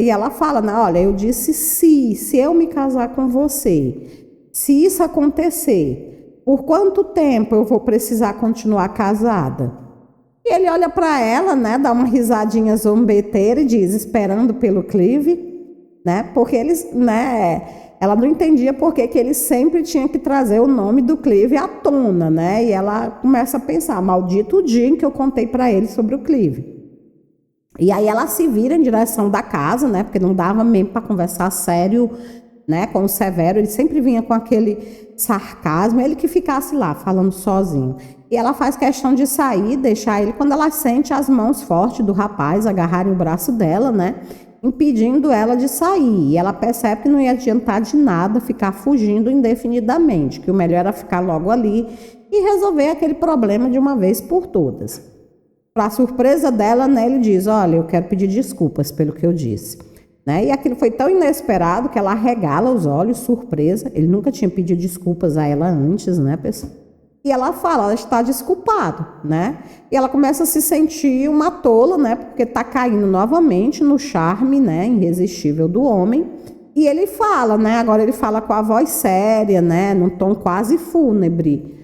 ela fala, né, olha, eu disse se eu me casar com você, se isso acontecer, por quanto tempo eu vou precisar continuar casada? E ele olha para ela, né, dá uma risadinha zombeteira e diz, esperando pelo Clive, né, porque eles, né, ela não entendia por que ele sempre tinha que trazer o nome do Clive à tona, né, e ela começa a pensar, maldito o dia em que eu contei para ele sobre o Clive. E aí ela se vira em direção da casa, né, porque não dava mesmo para conversar sério, né, com o Severo, ele sempre vinha com aquele sarcasmo, ele que ficasse lá, falando sozinho. E ela faz questão de sair, deixar ele, quando ela sente as mãos fortes do rapaz agarrarem o braço dela, né, impedindo ela de sair. E ela percebe que não ia adiantar de nada ficar fugindo indefinidamente, que o melhor era ficar logo ali e resolver aquele problema de uma vez por todas. Para a surpresa dela, né, ele diz, olha, eu quero pedir desculpas pelo que eu disse. Né? E aquilo foi tão inesperado que ela arregala os olhos, surpresa. Ele nunca tinha pedido desculpas a ela antes, né, pessoal? E ela fala, ela está desculpada, né? E ela começa a se sentir uma tola, né? Porque está caindo novamente no charme, né, irresistível do homem. E ele fala, né? Agora ele fala com a voz séria, né? Num tom quase fúnebre.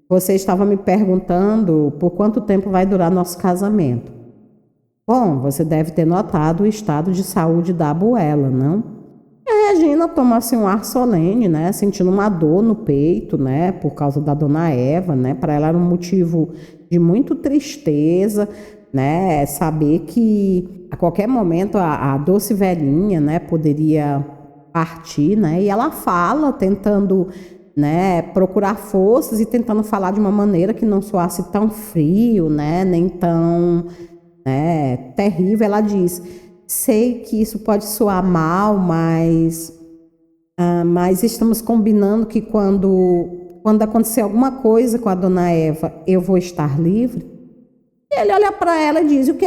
Você estava me perguntando por quanto tempo vai durar nosso casamento. Bom, você deve ter notado o estado de saúde da abuela, não? E a Regina toma assim um ar solene, né? Sentindo uma dor no peito, né? Por causa da dona Eva, né? Para ela era um motivo de muita tristeza, né? Saber que a qualquer momento a doce velhinha, né? Poderia partir, né? E ela fala, tentando, né? Procurar forças e tentando falar de uma maneira que não soasse tão frio, né? Nem tão, né, terrível. Ela diz: sei que isso pode soar mal, mas estamos combinando que quando acontecer alguma coisa com a dona Eva, eu vou estar livre. E ele olha para ela e diz: o que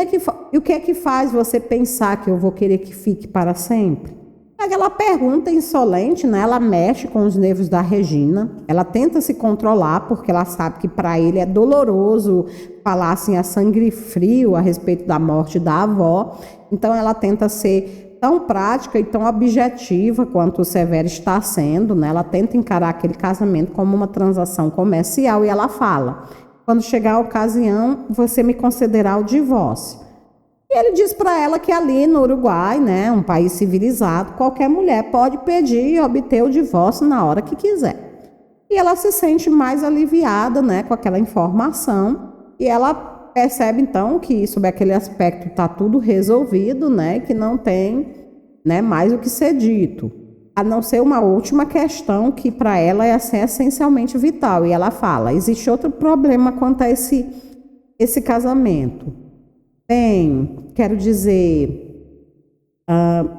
é que faz você pensar que eu vou querer que fique para sempre? Aquela pergunta insolente, né? Ela mexe com os nervos da Regina. Ela tenta se controlar porque ela sabe que para ele é doloroso falar assim a sangue frio a respeito da morte da avó. Então ela tenta ser tão prática e tão objetiva quanto o Severo está sendo, né? Ela tenta encarar aquele casamento como uma transação comercial e ela fala: quando chegar a ocasião, você me concederá o divórcio. E ele diz para ela que ali no Uruguai, né, um país civilizado, qualquer mulher pode pedir e obter o divórcio na hora que quiser. E ela se sente mais aliviada, né, com aquela informação, e ela percebe então que sobre aquele aspecto está tudo resolvido, né, que não tem, né, mais o que ser dito, a não ser uma última questão que para ela é assim, essencialmente vital. E ela fala: existe outro problema quanto a esse casamento. Bem, quero dizer,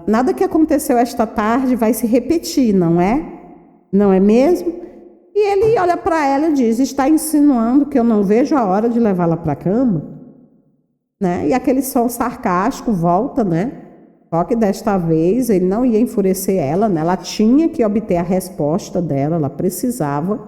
nada que aconteceu esta tarde vai se repetir, não é? Não é mesmo? E ele olha para ela e diz: está insinuando que eu não vejo a hora de levá-la para a cama? Né? E aquele som sarcástico volta, né? Só que desta vez ele não ia enfurecer ela, né? Ela tinha que obter a resposta dela, ela precisava.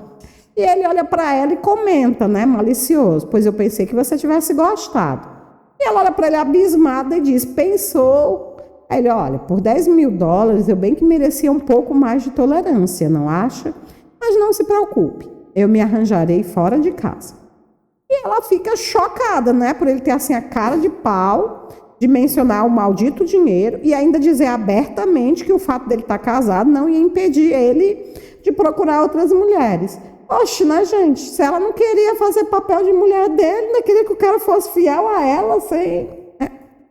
E ele olha para ela e comenta, né, malicioso: pois eu pensei que você tivesse gostado. E ela olha para ele abismada e diz: pensou? Aí ele: olha, por $10.000 eu bem que merecia um pouco mais de tolerância, não acha? Mas não se preocupe, eu me arranjarei fora de casa. E ela fica chocada, né, por ele ter assim a cara de pau de mencionar o maldito dinheiro e ainda dizer abertamente que o fato dele estar casado não ia impedir ele de procurar outras mulheres. Oxe, né, gente? Se ela não queria fazer papel de mulher dele, não queria que o cara fosse fiel a ela, assim,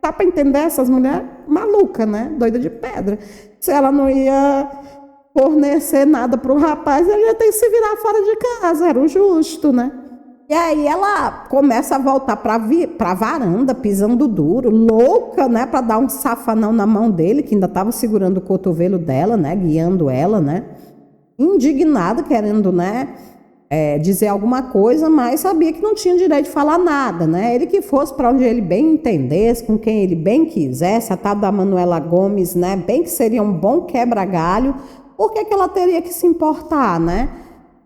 dá para entender essas mulheres malucas, né? Doida de pedra. Se ela não ia fornecer nada para o rapaz, ele ia ter que se virar fora de casa, era o justo, né? E aí ela começa a voltar para a varanda, pisando duro, louca, né, para dar um safanão na mão dele, que ainda estava segurando o cotovelo dela, né, guiando ela, né? Indignada, querendo, né, dizer alguma coisa, mas sabia que não tinha direito de falar nada, né? Ele que fosse para onde ele bem entendesse, com quem ele bem quisesse, a tal da Manuela Gomes, né, bem que seria um bom quebra-galho, por que ela teria que se importar, né?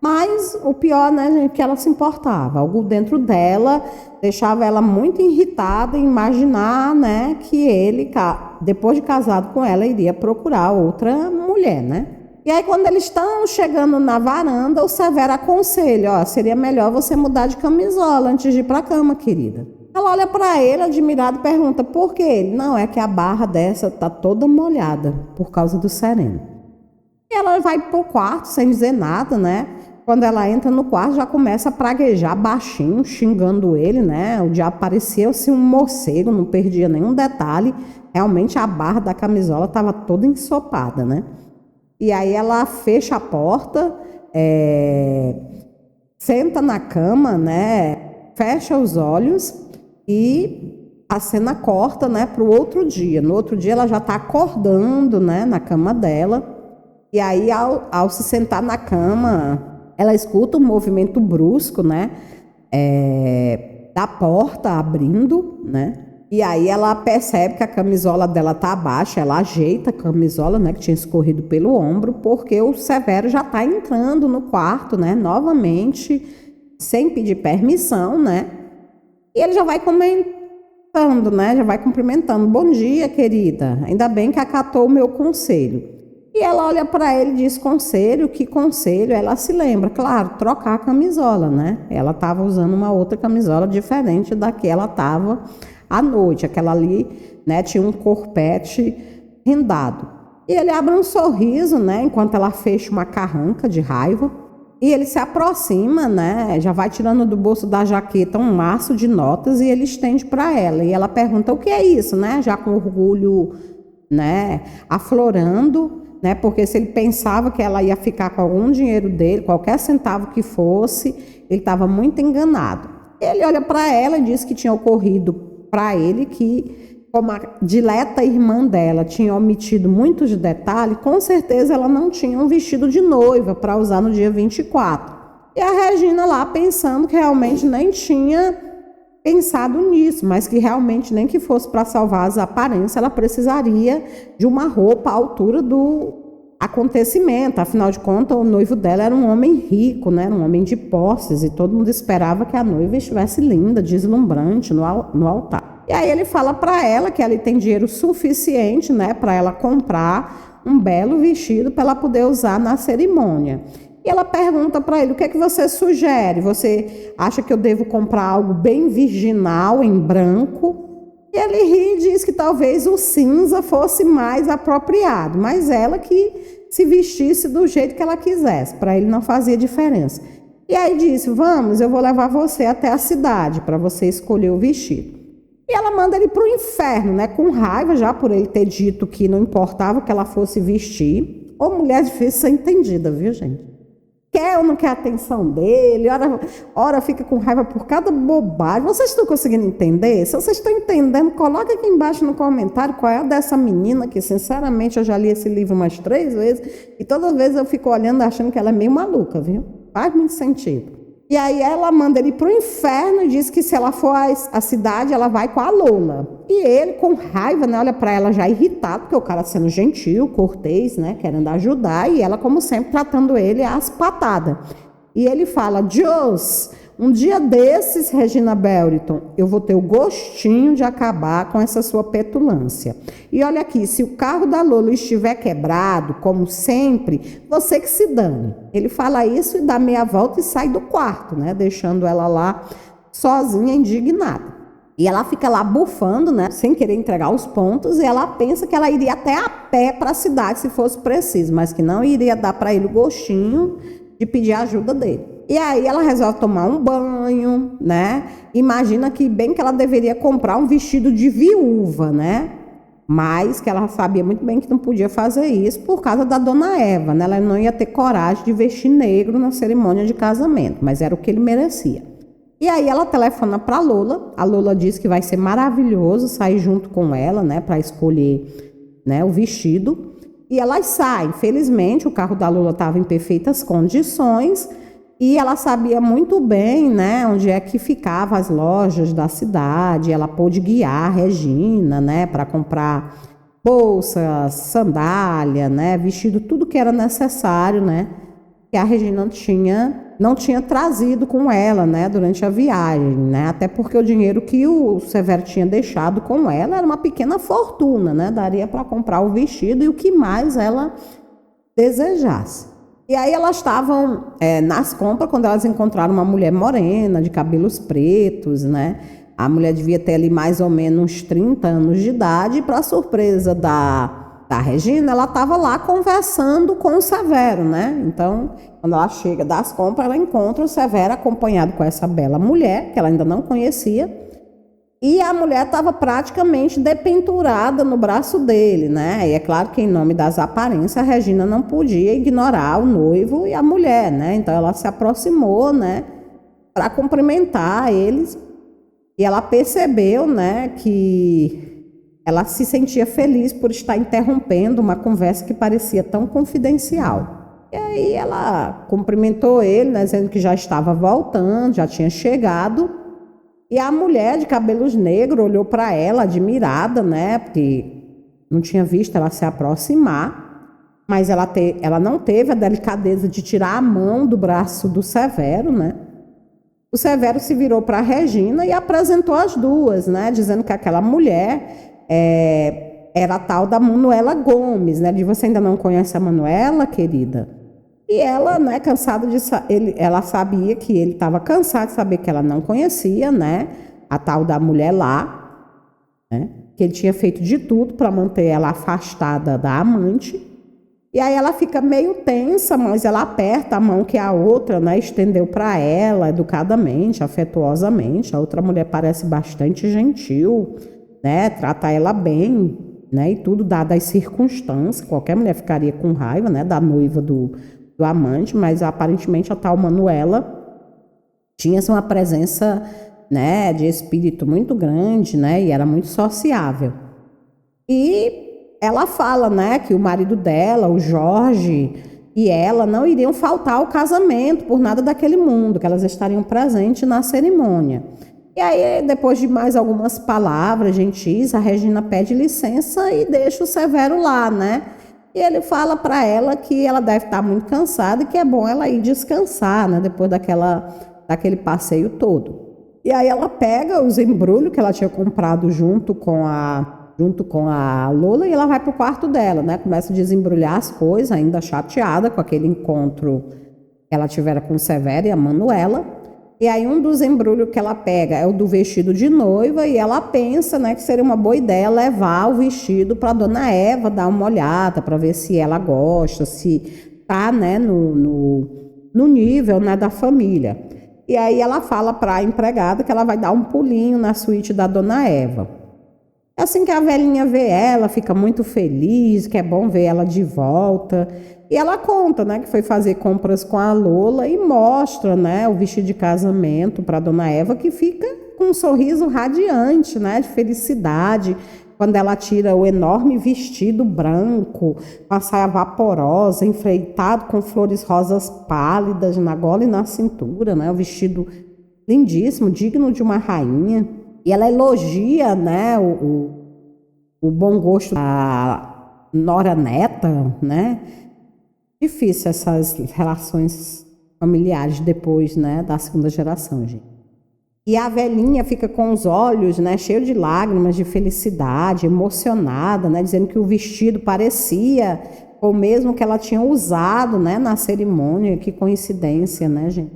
Mas o pior, né, gente, que ela se importava. Algo dentro dela deixava ela muito irritada em imaginar, né, que ele, depois de casado com ela, iria procurar outra mulher, né? E aí, quando eles estão chegando na varanda, o Severo aconselha: ó, seria melhor você mudar de camisola antes de ir para a cama, querida. Ela olha para ele, admirada, e pergunta: por quê? Ele: não, é que a barra dessa tá toda molhada por causa do sereno. E ela vai pro quarto sem dizer nada, né? Quando ela entra no quarto, já começa a praguejar baixinho, xingando ele, né? O diabo parecia assim um morcego, não perdia nenhum detalhe. Realmente a barra da camisola estava toda ensopada, né? E aí ela fecha a porta, senta na cama, né? Fecha os olhos e a cena corta, né, para o outro dia. No outro dia ela já está acordando, né, na cama dela. E aí ao se sentar na cama, ela escuta um movimento brusco, né, da porta abrindo, né? E aí ela percebe que a camisola dela tá abaixo, ela ajeita a camisola, né, que tinha escorrido pelo ombro, porque o Severo já está entrando no quarto, né, novamente, sem pedir permissão, né? E ele já vai comentando, né, já vai cumprimentando: bom dia, querida, ainda bem que acatou o meu conselho. E ela olha para ele e diz: conselho, que conselho? Ela se lembra, claro, trocar a camisola, né? Ela estava usando uma outra camisola diferente da que ela estava à noite. Aquela ali, né, tinha um corpete rendado. E ele abre um sorriso, né, enquanto ela fecha uma carranca de raiva. E ele se aproxima, né, já vai tirando do bolso da jaqueta um maço de notas e ele estende para ela. E ela pergunta: o que é isso, né? Já com orgulho, né, aflorando, né? Porque se ele pensava que ela ia ficar com algum dinheiro dele, qualquer centavo que fosse, ele estava muito enganado. Ele olha para ela e diz que tinha ocorrido para ele que, como a dileta irmã dela tinha omitido muitos detalhes, com certeza ela não tinha um vestido de noiva para usar no dia 24. E a Regina lá pensando que realmente nem tinha pensado nisso, mas que realmente nem que fosse para salvar as aparências, ela precisaria de uma roupa à altura do acontecimento. Afinal de contas, o noivo dela era um homem rico, né? Era um homem de posses, e todo mundo esperava que a noiva estivesse linda, deslumbrante no altar. E aí ele fala para ela que ela tem dinheiro suficiente, né, para ela comprar um belo vestido para ela poder usar na cerimônia. E ela pergunta para ele: o que é que você sugere? Você acha que eu devo comprar algo bem virginal, em branco? E ele ri e diz que talvez o cinza fosse mais apropriado, mas ela que se vestisse do jeito que ela quisesse, para ele não fazia diferença. E aí disse: vamos, eu vou levar você até a cidade para você escolher o vestido. E ela manda ele para o inferno, né? Com raiva já por ele ter dito que não importava o que ela fosse vestir. Ô, mulher difícil ser entendida, viu, gente? Quer ou não quer a atenção dele, ora fica com raiva por cada bobagem. Vocês estão conseguindo entender? Se vocês estão entendendo, coloca aqui embaixo no comentário qual é a dessa menina, que sinceramente eu já li esse livro umas 3 vezes e todas as vezes eu fico olhando achando que ela é meio maluca, viu? Faz muito sentido. E aí ela manda ele para o inferno e diz que se ela for à cidade, ela vai com a Lola. E ele, com raiva, né, olha para ela já irritado, porque o cara sendo gentil, cortês, né, querendo ajudar, e ela, como sempre, tratando ele às patadas. E ele fala: Deus, um dia desses, Regina Belliton, eu vou ter o gostinho de acabar com essa sua petulância. E olha aqui, se o carro da Lola estiver quebrado, como sempre, você que se dane. Ele fala isso e dá meia volta e sai do quarto, né, deixando ela lá sozinha, indignada. E ela fica lá bufando, né, sem querer entregar os pontos, e ela pensa que ela iria até a pé para a cidade se fosse preciso, mas que não iria dar para ele o gostinho de pedir ajuda dele. E aí ela resolve tomar um banho, né? Imagina que bem que ela deveria comprar um vestido de viúva, né? Mas que ela sabia muito bem que não podia fazer isso por causa da dona Eva, né? Ela não ia ter coragem de vestir negro na cerimônia de casamento, mas era o que ele merecia. E aí ela telefona para Lola. A Lola diz que vai ser maravilhoso sair junto com ela, né, para escolher, né, o vestido. E elas saem. Felizmente o carro da Lola estava em perfeitas condições e ela sabia muito bem, né, onde é que ficavam as lojas da cidade. Ela pôde guiar a Regina, né, para comprar bolsa, sandália, né, vestido, tudo que era necessário, né, que a Regina não tinha trazido com ela, né, durante a viagem, né, até porque o dinheiro que o Severo tinha deixado com ela era uma pequena fortuna, né, daria para comprar o vestido e o que mais ela desejasse. E aí elas estavam nas compras quando elas encontraram uma mulher morena, de cabelos pretos, né, a mulher devia ter ali mais ou menos uns 30 anos de idade, e para surpresa da Regina, ela estava lá conversando com o Severo, né? Então, quando ela chega das compras, ela encontra o Severo acompanhado com essa bela mulher, que ela ainda não conhecia, e a mulher estava praticamente dependurada no braço dele, né? E é claro que, em nome das aparências, a Regina não podia ignorar o noivo e a mulher, né? Então, ela se aproximou, né, para cumprimentar eles, e ela percebeu, né, que ela se sentia feliz por estar interrompendo uma conversa que parecia tão confidencial. E aí ela cumprimentou ele, né, dizendo que já estava voltando, já tinha chegado. E a mulher de cabelos negros olhou para ela admirada, né, porque não tinha visto ela se aproximar. Mas ela não teve a delicadeza de tirar a mão do braço do Severo, né. O Severo se virou para a Regina e apresentou as duas, né, dizendo que aquela mulher era a tal da Manuela Gomes, né? De você ainda não conhece a Manuela, querida? E ela, né, cansada de ela sabia que ele estava cansado de saber que ela não conhecia, né? A tal da mulher lá, né? Que ele tinha feito de tudo para manter ela afastada da amante. E aí ela fica meio tensa, mas ela aperta a mão que a outra, né, estendeu para ela, educadamente, afetuosamente. A outra mulher parece bastante gentil, né? Trata ela bem, né? E tudo dado as circunstâncias. Qualquer mulher ficaria com raiva, né, da noiva do amante, mas aparentemente a tal Manuela tinha uma presença, né, de espírito muito grande, né? E era muito sociável. E ela fala, né, que o marido dela, o Jorge, e ela não iriam faltar ao casamento por nada daquele mundo, que elas estariam presentes na cerimônia. E aí, depois de mais algumas palavras gentis, a Regina pede licença e deixa o Severo lá, né? E ele fala para ela que ela deve estar muito cansada e que é bom ela ir descansar, né, depois daquele passeio todo. E aí ela pega os embrulhos que ela tinha comprado junto com a Lola e ela vai pro quarto dela, né? Começa a desembrulhar as coisas, ainda chateada com aquele encontro que ela tivera com o Severo e a Manuela. E aí um dos embrulhos que ela pega é o do vestido de noiva e ela pensa, né, que seria uma boa ideia levar o vestido para Dona Eva dar uma olhada para ver se ela gosta, se tá, né, no nível, né, da família. E aí ela fala para a empregada que ela vai dar um pulinho na suíte da Dona Eva. Assim que a velhinha vê ela, fica muito feliz, que é bom ver ela de volta. E ela conta, né, que foi fazer compras com a Lola e mostra, né, o vestido de casamento para Dona Eva, que fica com um sorriso radiante, né, de felicidade, quando ela tira o enorme vestido branco, com a saia vaporosa, enfeitado com flores rosas pálidas na gola e na cintura, né, o vestido lindíssimo, digno de uma rainha. E ela elogia, né, o bom gosto da nora neta, né? Difícil essas relações familiares depois, né, da segunda geração, gente. E a velhinha fica com os olhos, né, cheios de lágrimas, de felicidade, emocionada, né, dizendo que o vestido parecia o mesmo que ela tinha usado, né, na cerimônia. Que coincidência, né, gente?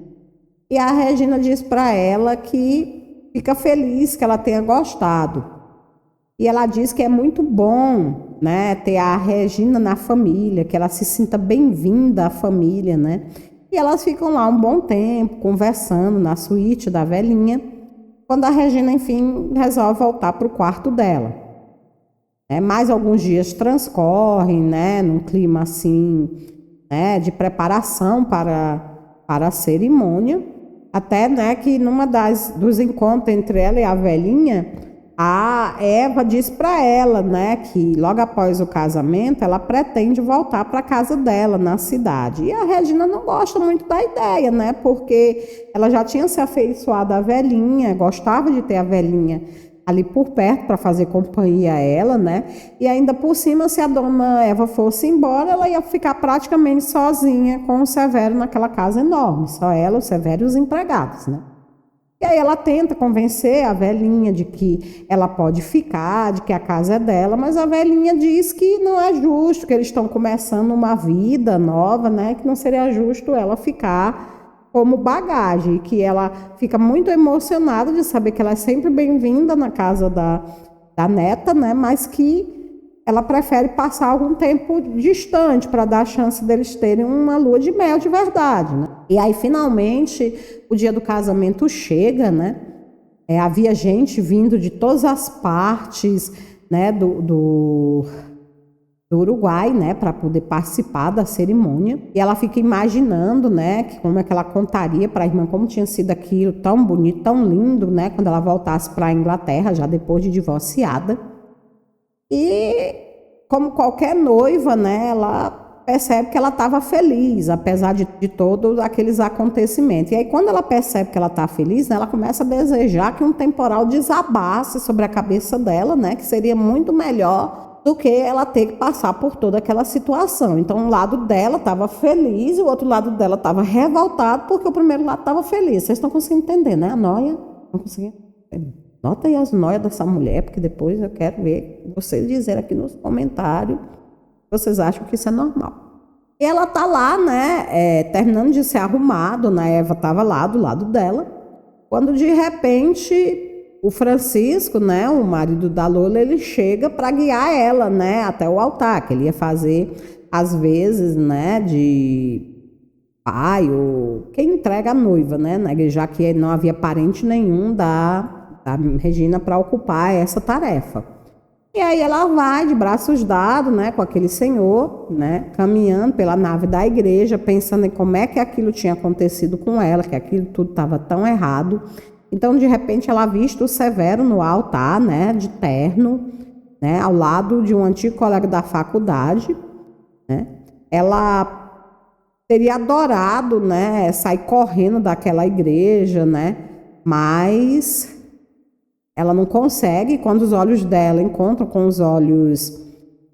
E a Regina diz para ela que fica feliz que ela tenha gostado. E ela diz que é muito bom, né, ter a Regina na família, que ela se sinta bem-vinda à família, né? E elas ficam lá um bom tempo, conversando na suíte da velhinha, quando a Regina, enfim, resolve voltar para o quarto dela. Mais alguns dias transcorrem, né, num clima assim, né, de preparação para a cerimônia, até, né, que numa dos encontros entre ela e a velhinha, a Eva diz para ela, né, que logo após o casamento ela pretende voltar para a casa dela na cidade. E a Regina não gosta muito da ideia, né, porque ela já tinha se afeiçoado à velhinha, gostava de ter a velhinha ali por perto para fazer companhia a ela, né? E ainda por cima, se a dona Eva fosse embora, ela ia ficar praticamente sozinha com o Severo naquela casa enorme, só ela, o Severo e os empregados, né? E aí ela tenta convencer a velhinha de que ela pode ficar, de que a casa é dela, mas a velhinha diz que não é justo, que eles estão começando uma vida nova, né? Que não seria justo ela ficar como bagagem, que ela fica muito emocionada de saber que ela é sempre bem-vinda na casa da neta, né? Mas que ela prefere passar algum tempo distante para dar a chance deles terem uma lua de mel de verdade, né? E aí, finalmente, o dia do casamento chega, né? Havia gente vindo de todas as partes, né, do Uruguai, né, para poder participar da cerimônia. E ela fica imaginando, né, como é que ela contaria para a irmã como tinha sido aquilo tão bonito, tão lindo, né, quando ela voltasse para a Inglaterra, já depois de divorciada. E como qualquer noiva, né, ela percebe que ela estava feliz, apesar de todos aqueles acontecimentos. E aí, quando ela percebe que ela está feliz, né, ela começa a desejar que um temporal desabasse sobre a cabeça dela, né, que seria muito melhor do que ela ter que passar por toda aquela situação. Então, um lado dela estava feliz e o outro lado dela estava revoltado, porque o primeiro lado estava feliz. Vocês estão conseguindo entender, né? A noia? Não conseguindo entender. Nota aí as noias dessa mulher, porque depois eu quero ver vocês dizerem aqui nos comentários se vocês acham que isso é normal. E ela tá lá, né, terminando de ser arrumado, né, Eva tava lá do lado dela, quando de repente o Francisco, né, o marido da Lola, ele chega para guiar ela, né, até o altar, que ele ia fazer às vezes, né, de pai ou quem entrega a noiva, né, já que não havia parente nenhum da Regina para ocupar essa tarefa. E aí ela vai de braços dados, né, com aquele senhor, né, caminhando pela nave da igreja, pensando em como é que aquilo tinha acontecido com ela, que aquilo tudo estava tão errado. Então, de repente, ela avista o Severo no altar, né, de terno, né, ao lado de um antigo colega da faculdade, né. Ela teria adorado, né, sair correndo daquela igreja, né, mas ela não consegue. Quando os olhos dela encontram com os olhos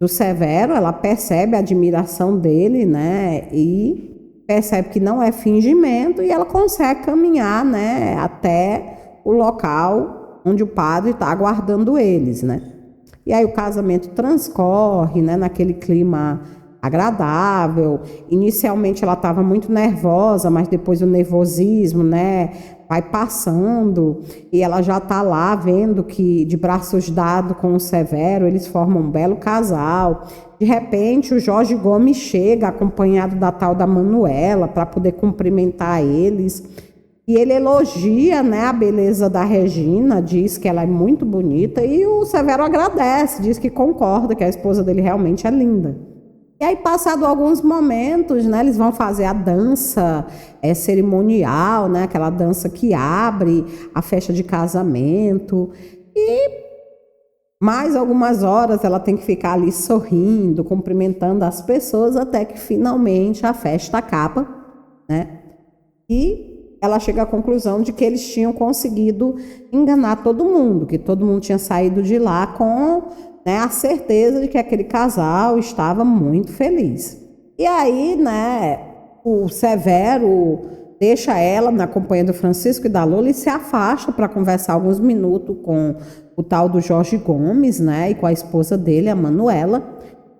do Severo, ela percebe a admiração dele, né, e percebe que não é fingimento, e ela consegue caminhar, né, até o local onde o padre está aguardando eles, né. E aí o casamento transcorre, né, naquele clima agradável. Inicialmente ela estava muito nervosa, mas depois o nervosismo, né, vai passando, e ela já está lá vendo que, de braços dados com o Severo, eles formam um belo casal. De repente, o Jorge Gomes chega, acompanhado da tal da Manuela, para poder cumprimentar eles. E ele elogia, né, a beleza da Regina, diz que ela é muito bonita, e o Severo agradece, diz que concorda, que a esposa dele realmente é linda. E aí, passado alguns momentos, né, eles vão fazer a dança cerimonial, né, aquela dança que abre a festa de casamento. E mais algumas horas ela tem que ficar ali sorrindo, cumprimentando as pessoas, até que finalmente a festa acaba, né? E ela chega à conclusão de que eles tinham conseguido enganar todo mundo, que todo mundo tinha saído de lá com, né, a certeza de que aquele casal estava muito feliz. E aí, né, o Severo deixa ela na companhia do Francisco e da Lola e se afasta para conversar alguns minutos com o tal do Jorge Gomes, né, e com a esposa dele, a Manuela.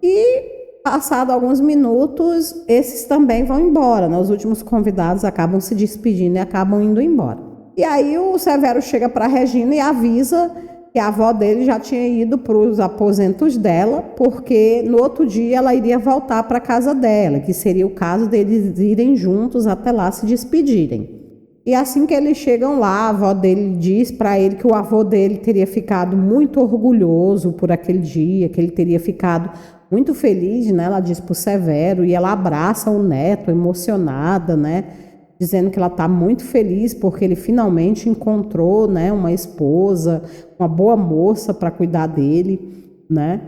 E passado alguns minutos, esses também vão embora, né? Os últimos convidados acabam se despedindo e acabam indo embora. E aí o Severo chega para a Regina e avisa que a avó dele já tinha ido para os aposentos dela, porque no outro dia ela iria voltar para a casa dela, que seria o caso deles irem juntos até lá se despedirem. E assim que eles chegam lá, a avó dele diz para ele que o avô dele teria ficado muito orgulhoso por aquele dia, que ele teria ficado muito feliz, né? Ela diz para o Severo, e ela abraça o neto, emocionada, né? Dizendo que ela está muito feliz porque ele finalmente encontrou, né, uma esposa, uma boa moça para cuidar dele, né?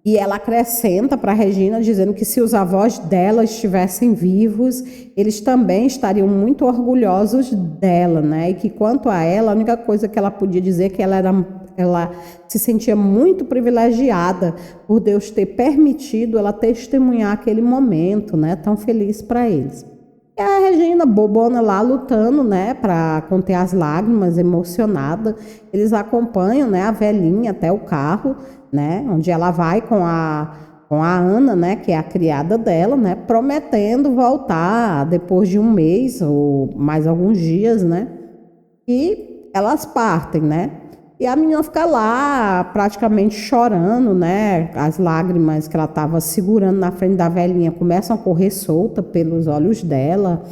E ela acrescenta para a Regina, dizendo que se os avós dela estivessem vivos, eles também estariam muito orgulhosos dela, né? E que quanto a ela, a única coisa que ela podia dizer é que ela se sentia muito privilegiada por Deus ter permitido ela testemunhar aquele momento, né, tão feliz para eles. E a Regina, bobona lá, lutando, né, para conter as lágrimas, emocionada. Eles acompanham, né, a velhinha até o carro, né, onde ela vai com a Ana, né, que é a criada dela, né, prometendo voltar depois de um mês ou mais alguns dias, né, e elas partem, né. E a menina fica lá praticamente chorando, né? As lágrimas que ela estava segurando na frente da velhinha começam a correr solta pelos olhos dela.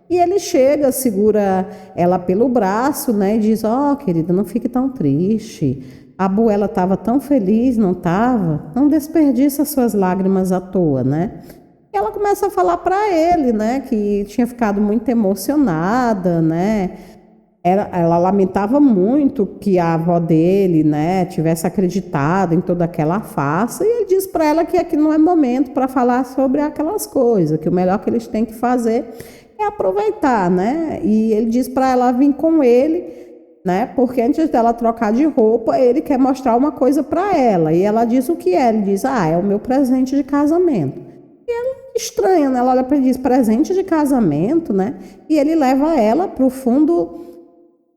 E ele chega, segura ela pelo braço, né? E diz: ó, querida, não fique tão triste. A Buela estava tão feliz, não estava? Não desperdiça suas lágrimas à toa, né? E ela começa a falar para ele, né? Que tinha ficado muito emocionada, né? Ela lamentava muito que a avó dele, né, tivesse acreditado em toda aquela farsa, e ele diz para ela que aqui não é momento para falar sobre aquelas coisas, que o melhor que eles têm que fazer é aproveitar, né? E ele diz para ela vir com ele, né, porque antes dela trocar de roupa, ele quer mostrar uma coisa para ela, e ela diz o que é, ele diz: ah, é o meu presente de casamento. E ela estranha, né? Ela olha para ele e diz: presente de casamento, né? E ele leva ela para o fundo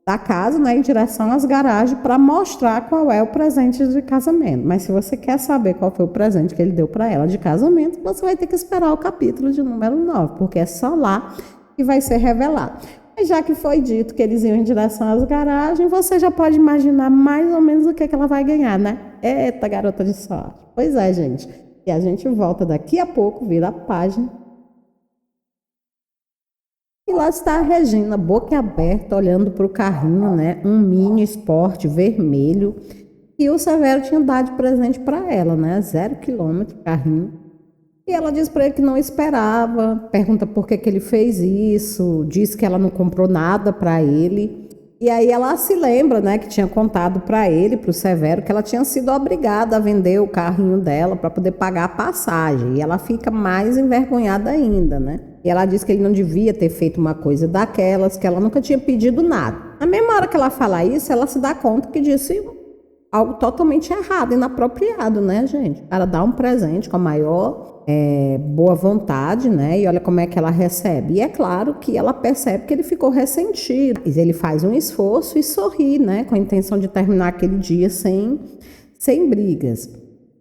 da casa, né, em direção às garagens para mostrar qual é o presente de casamento. Mas se você quer saber qual foi o presente que ele deu para ela de casamento, você vai ter que esperar o capítulo de número 9, porque é só lá que vai ser revelado. Mas já que foi dito que eles iam em direção às garagens, você já pode imaginar mais ou menos o que ela vai ganhar, né? Eita, garota de sorte. Pois é, gente. E a gente volta daqui a pouco, vira a página. E lá está a Regina, boca aberta, olhando para o carrinho, né? Um mini Sport vermelho. E o Severo tinha dado de presente para ela, né? 0 quilômetro, carrinho. E ela diz para ele que não esperava, pergunta por que ele fez isso, diz que ela não comprou nada para ele. E aí ela se lembra, né, que tinha contado para ele, para o Severo, que ela tinha sido obrigada a vender o carrinho dela para poder pagar a passagem. E ela fica mais envergonhada ainda, né? E ela diz que ele não devia ter feito uma coisa daquelas, que ela nunca tinha pedido nada. Na mesma hora que ela fala isso, ela se dá conta que disse algo totalmente errado, inapropriado, né, gente? O cara dá um presente com a maior boa vontade, né? E olha como é que ela recebe. E é claro que ela percebe que ele ficou ressentido. Ele faz um esforço e sorri, né? Com a intenção de terminar aquele dia sem brigas.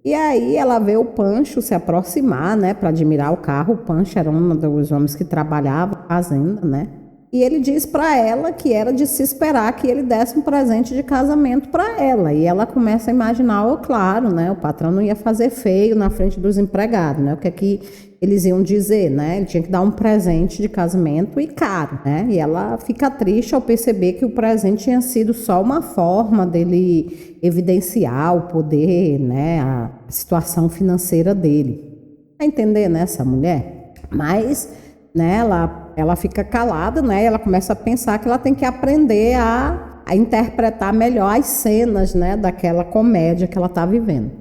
E aí ela vê o Pancho se aproximar, né? Para admirar o carro. O Pancho era um dos homens que trabalhava na fazenda, né? E ele diz para ela que era de se esperar que ele desse um presente de casamento para ela. E ela começa a imaginar, claro, né? O patrão não ia fazer feio na frente dos empregados, né? O que é que eles iam dizer, né? Ele tinha que dar um presente de casamento e caro, né? E ela fica triste ao perceber que o presente tinha sido só uma forma dele evidenciar o poder, né? A situação financeira dele. Tá entendendo, né, essa mulher? Mas, né, ela fica calada, né? Ela começa a pensar que ela tem que aprender a interpretar melhor as cenas, né, daquela comédia que ela está vivendo.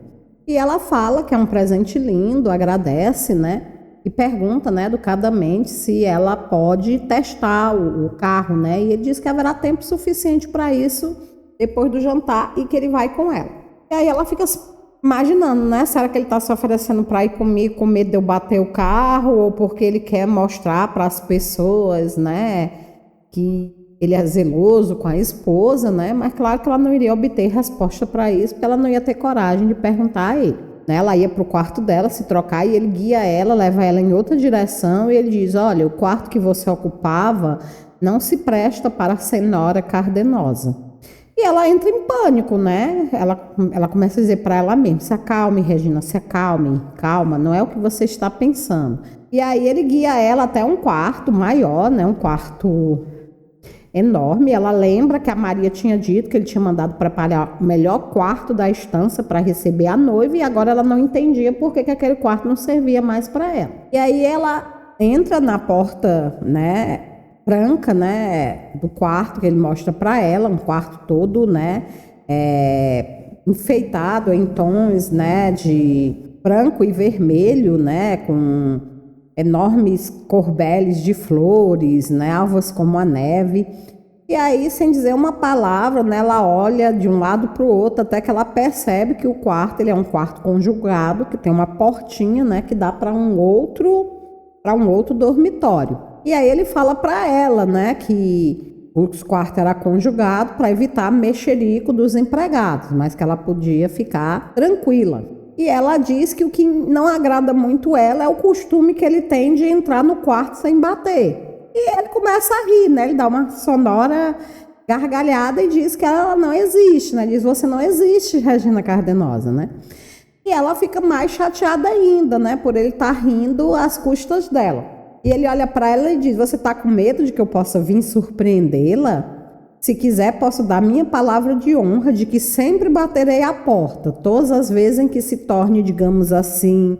E ela fala que é um presente lindo, agradece, né? E pergunta, né, educadamente se ela pode testar o carro, né? E ele diz que haverá tempo suficiente para isso depois do jantar e que ele vai com ela. E aí ela fica imaginando, né? Será que ele está se oferecendo para ir comigo com medo de eu bater o carro ou porque ele quer mostrar para as pessoas, né, que ele é zeloso com a esposa, né? Mas claro que ela não iria obter resposta para isso, porque ela não ia ter coragem de perguntar a ele. Né? Ela ia para o quarto dela se trocar e ele guia ela, leva ela em outra direção e ele diz: olha, o quarto que você ocupava não se presta para a senhora Cardenosa. E ela entra em pânico, né? Ela começa a dizer para ela mesma: se acalme, Regina, se acalme, calma, não é o que você está pensando. E aí ele guia ela até um quarto maior, né? Um quarto enorme. Ela lembra que a Maria tinha dito que ele tinha mandado preparar o melhor quarto da estância para receber a noiva e agora ela não entendia por que aquele quarto não servia mais para ela. E aí ela entra na porta, né, branca, né, do quarto que ele mostra para ela, um quarto todo, né, enfeitado em tons, né, de branco e vermelho, né, com enormes corbeles de flores, né, alvas como a neve. E aí, sem dizer uma palavra, né, ela olha de um lado para o outro até que ela percebe que o quarto ele é um quarto conjugado, que tem uma portinha, né, que dá para um outro dormitório. E aí ele fala para ela, né, que os quartos eram conjugados para evitar mexerico dos empregados, mas que ela podia ficar tranquila. E ela diz que o que não agrada muito ela é o costume que ele tem de entrar no quarto sem bater. E ele começa a rir, né? Ele dá uma sonora gargalhada e diz que ela não existe, né? Diz: você não existe, Regina Cardenosa, né? E ela fica mais chateada ainda, né? Por ele estar rindo às custas dela. E ele olha para ela e diz: você está com medo de que eu possa vir surpreendê-la? Se quiser, posso dar minha palavra de honra de que sempre baterei à porta, todas as vezes em que se torne, digamos assim,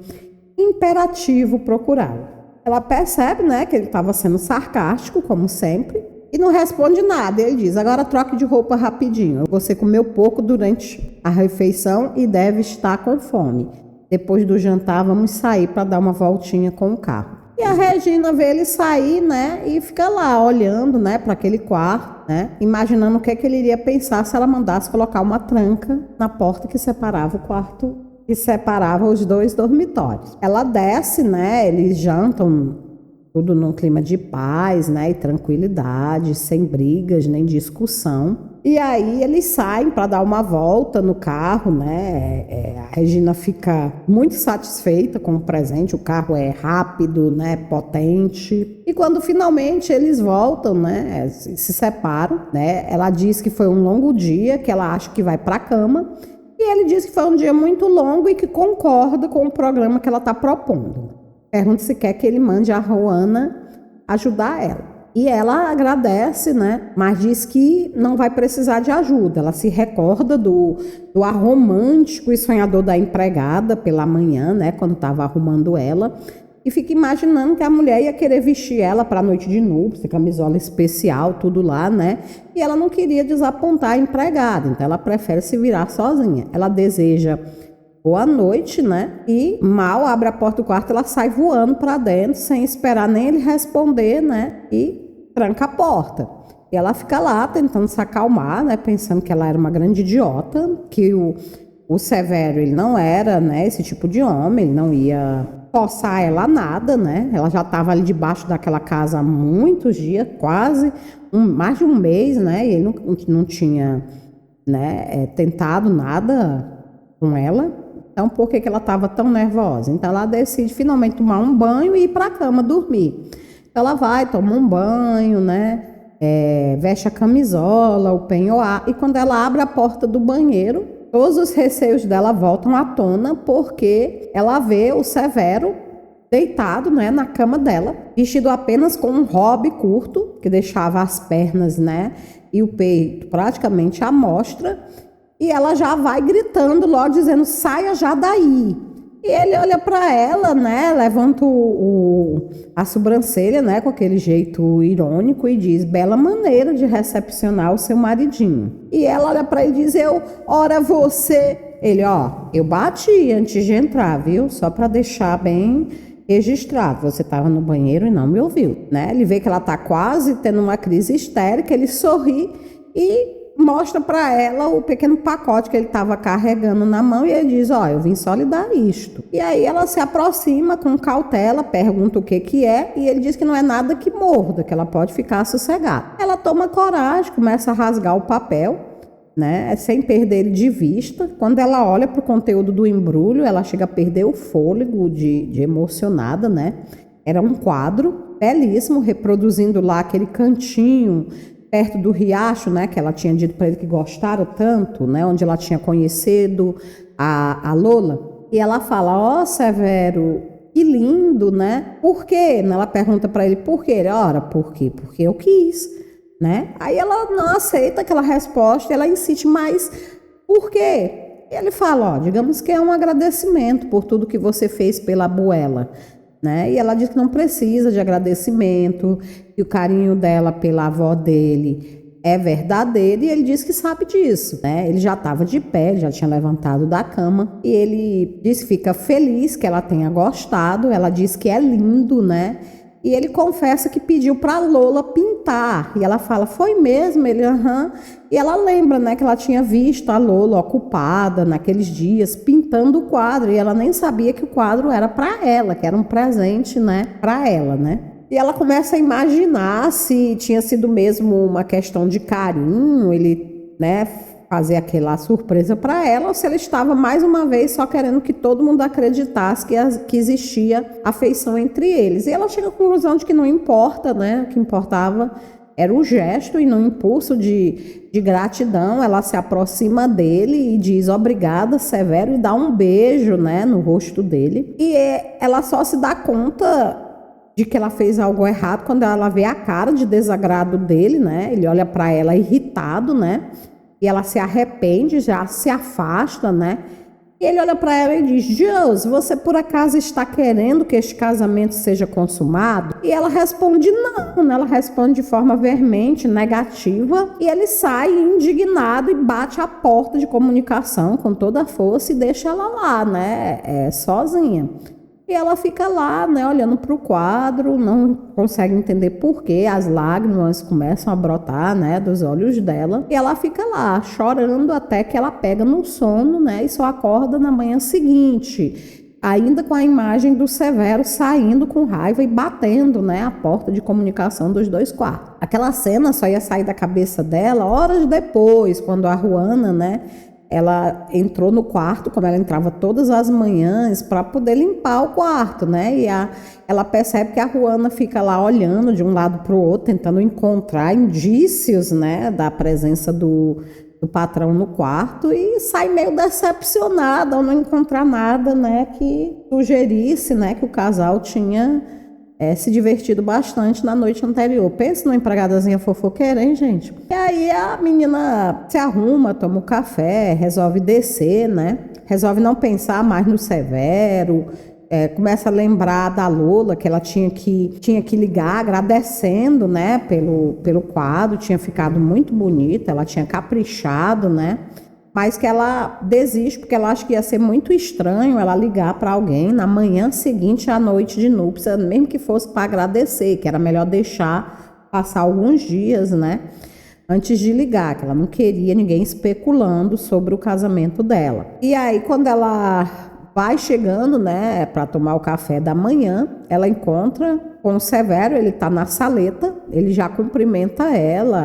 imperativo procurá-la. Ela percebe, né, que ele estava sendo sarcástico, como sempre, e não responde nada. Ele diz: agora troque de roupa rapidinho. Você comeu pouco durante a refeição e deve estar com fome. Depois do jantar, vamos sair para dar uma voltinha com o carro. E a Regina vê ele sair, né, e fica lá olhando, né, para aquele quarto, né, imaginando o que é que ele iria pensar se ela mandasse colocar uma tranca na porta que separava o quarto, que separava os dois dormitórios. Ela desce, né, eles jantam tudo num clima de paz, né, e tranquilidade, sem brigas nem discussão. E aí eles saem para dar uma volta no carro, né? A Regina fica muito satisfeita com o presente, o carro é rápido, né, potente. E quando finalmente eles voltam, né, se separam, né? Ela diz que foi um longo dia, que ela acha que vai para a cama. E ele diz que foi um dia muito longo e que concorda com o programa que ela está propondo. Pergunta se quer que ele mande a Roana ajudar ela. E ela agradece, né? Mas diz que não vai precisar de ajuda. Ela se recorda do ar romântico e sonhador da empregada pela manhã, né? Quando estava arrumando ela. E fica imaginando que a mulher ia querer vestir ela para a noite de núpcias, camisola especial, tudo lá, né? E ela não queria desapontar a empregada, então ela prefere se virar sozinha. Ela deseja boa noite, né? E mal abre a porta do quarto, ela sai voando para dentro, sem esperar nem ele responder, né? E tranca a porta. E ela fica lá tentando se acalmar, né? Pensando que ela era uma grande idiota, que o Severo, ele não era, né? Esse tipo de homem, ele não ia forçar ela nada, né? Ela já estava ali debaixo daquela casa há muitos dias, quase mais de um mês, né? E ele não tinha, né, tentado nada com ela. Então, por que ela estava tão nervosa? Então, ela decide finalmente tomar um banho e ir para a cama dormir. Então, ela vai, toma um banho, né? Veste a camisola, o penhoar. E quando ela abre a porta do banheiro, todos os receios dela voltam à tona, porque ela vê o Severo deitado, né, na cama dela, vestido apenas com um hobby curto, que deixava as pernas, né, e o peito praticamente à mostra. E ela já vai gritando logo, dizendo, saia já daí. E ele olha para ela, né, levanta a sobrancelha, né, com aquele jeito irônico e diz, bela maneira de recepcionar o seu maridinho. E ela olha para ele e diz, ora você. Ele, eu bati antes de entrar, viu? Só para deixar bem registrado. Você estava no banheiro e não me ouviu, né? Ele vê que ela está quase tendo uma crise histérica, ele sorri e mostra para ela o pequeno pacote que ele estava carregando na mão e ele diz, eu vim só lhe dar isto. E aí ela se aproxima com cautela, pergunta o que é e ele diz que não é nada que morda, que ela pode ficar sossegada. Ela toma coragem, começa a rasgar o papel, né, sem perder ele de vista. Quando ela olha para o conteúdo do embrulho, ela chega a perder o fôlego de emocionada, né? Era um quadro belíssimo, reproduzindo lá aquele cantinho perto do riacho, né, que ela tinha dito para ele que gostara tanto, né, onde ela tinha conhecido a Lola. E ela fala, Severo, que lindo, né? Por quê? Ela pergunta para ele por quê. Ele, ora, por quê? Porque eu quis, né? Aí ela não aceita aquela resposta, ela insiste, mas por quê? E ele fala, digamos que é um agradecimento por tudo que você fez pela Abuela. Né? E ela diz que não precisa de agradecimento, que o carinho dela pela avó dele é verdadeiro e ele diz que sabe disso, né? Ele já estava de pé, ele já tinha levantado da cama e ele diz que fica feliz que ela tenha gostado, ela diz que é lindo, né? E ele confessa que pediu para Lola pintar. E ela fala, foi mesmo? Ele, aham. E ela lembra, né, que ela tinha visto a Lola ocupada naqueles dias pintando o quadro. E ela nem sabia que o quadro era para ela, que era um presente, né, para ela, né? E ela começa a imaginar se tinha sido mesmo uma questão de carinho, ele, né, fazer aquela surpresa para ela, ou se ela estava mais uma vez só querendo que todo mundo acreditasse que existia afeição entre eles. E ela chega à conclusão de que não importa, né? O que importava era o gesto e no impulso de gratidão, ela se aproxima dele e diz obrigada, Severo, e dá um beijo, né, no rosto dele. E ela só se dá conta de que ela fez algo errado quando ela vê a cara de desagrado dele, né? Ele olha para ela irritado, né? E ela se arrepende, já se afasta, né? E ele olha para ela e diz, Deus, você por acaso está querendo que este casamento seja consumado? E ela responde não, né? Ela responde de forma veemente, negativa. E ele sai indignado e bate a porta de comunicação com toda a força e deixa ela lá, né? Sozinha. E ela fica lá, né, olhando para o quadro, não consegue entender por que as lágrimas começam a brotar, né, dos olhos dela. E ela fica lá, chorando até que ela pega no sono, né, e só acorda na manhã seguinte. ainda com a imagem do Severo saindo com raiva e batendo, né, a porta de comunicação dos dois quartos. Aquela cena só ia sair da cabeça dela horas depois, quando a Juana, né, ela entrou no quarto, como ela entrava todas as manhãs, para poder limpar o quarto, né? E ela percebe que a Juana fica lá olhando de um lado para o outro, tentando encontrar indícios, né, da presença do patrão no quarto, e sai meio decepcionada ao não encontrar nada, né, que sugerisse, né, que o casal tinha se divertido bastante na noite anterior. Pensa numa empregadazinha fofoqueira, hein, gente? E aí a menina se arruma, toma um café, resolve descer, né? Resolve não pensar mais no Severo, começa a lembrar da Lola, que ela tinha que ligar agradecendo, né, pelo quadro, tinha ficado muito bonita, ela tinha caprichado, né? Mas que ela desiste porque ela acha que ia ser muito estranho ela ligar para alguém na manhã seguinte à noite de núpcias, mesmo que fosse para agradecer, que era melhor deixar passar alguns dias, né, antes de ligar, que ela não queria ninguém especulando sobre o casamento dela. E aí, quando ela vai chegando, né, para tomar o café da manhã, ela encontra com o Severo, ele tá na saleta, ele já cumprimenta ela,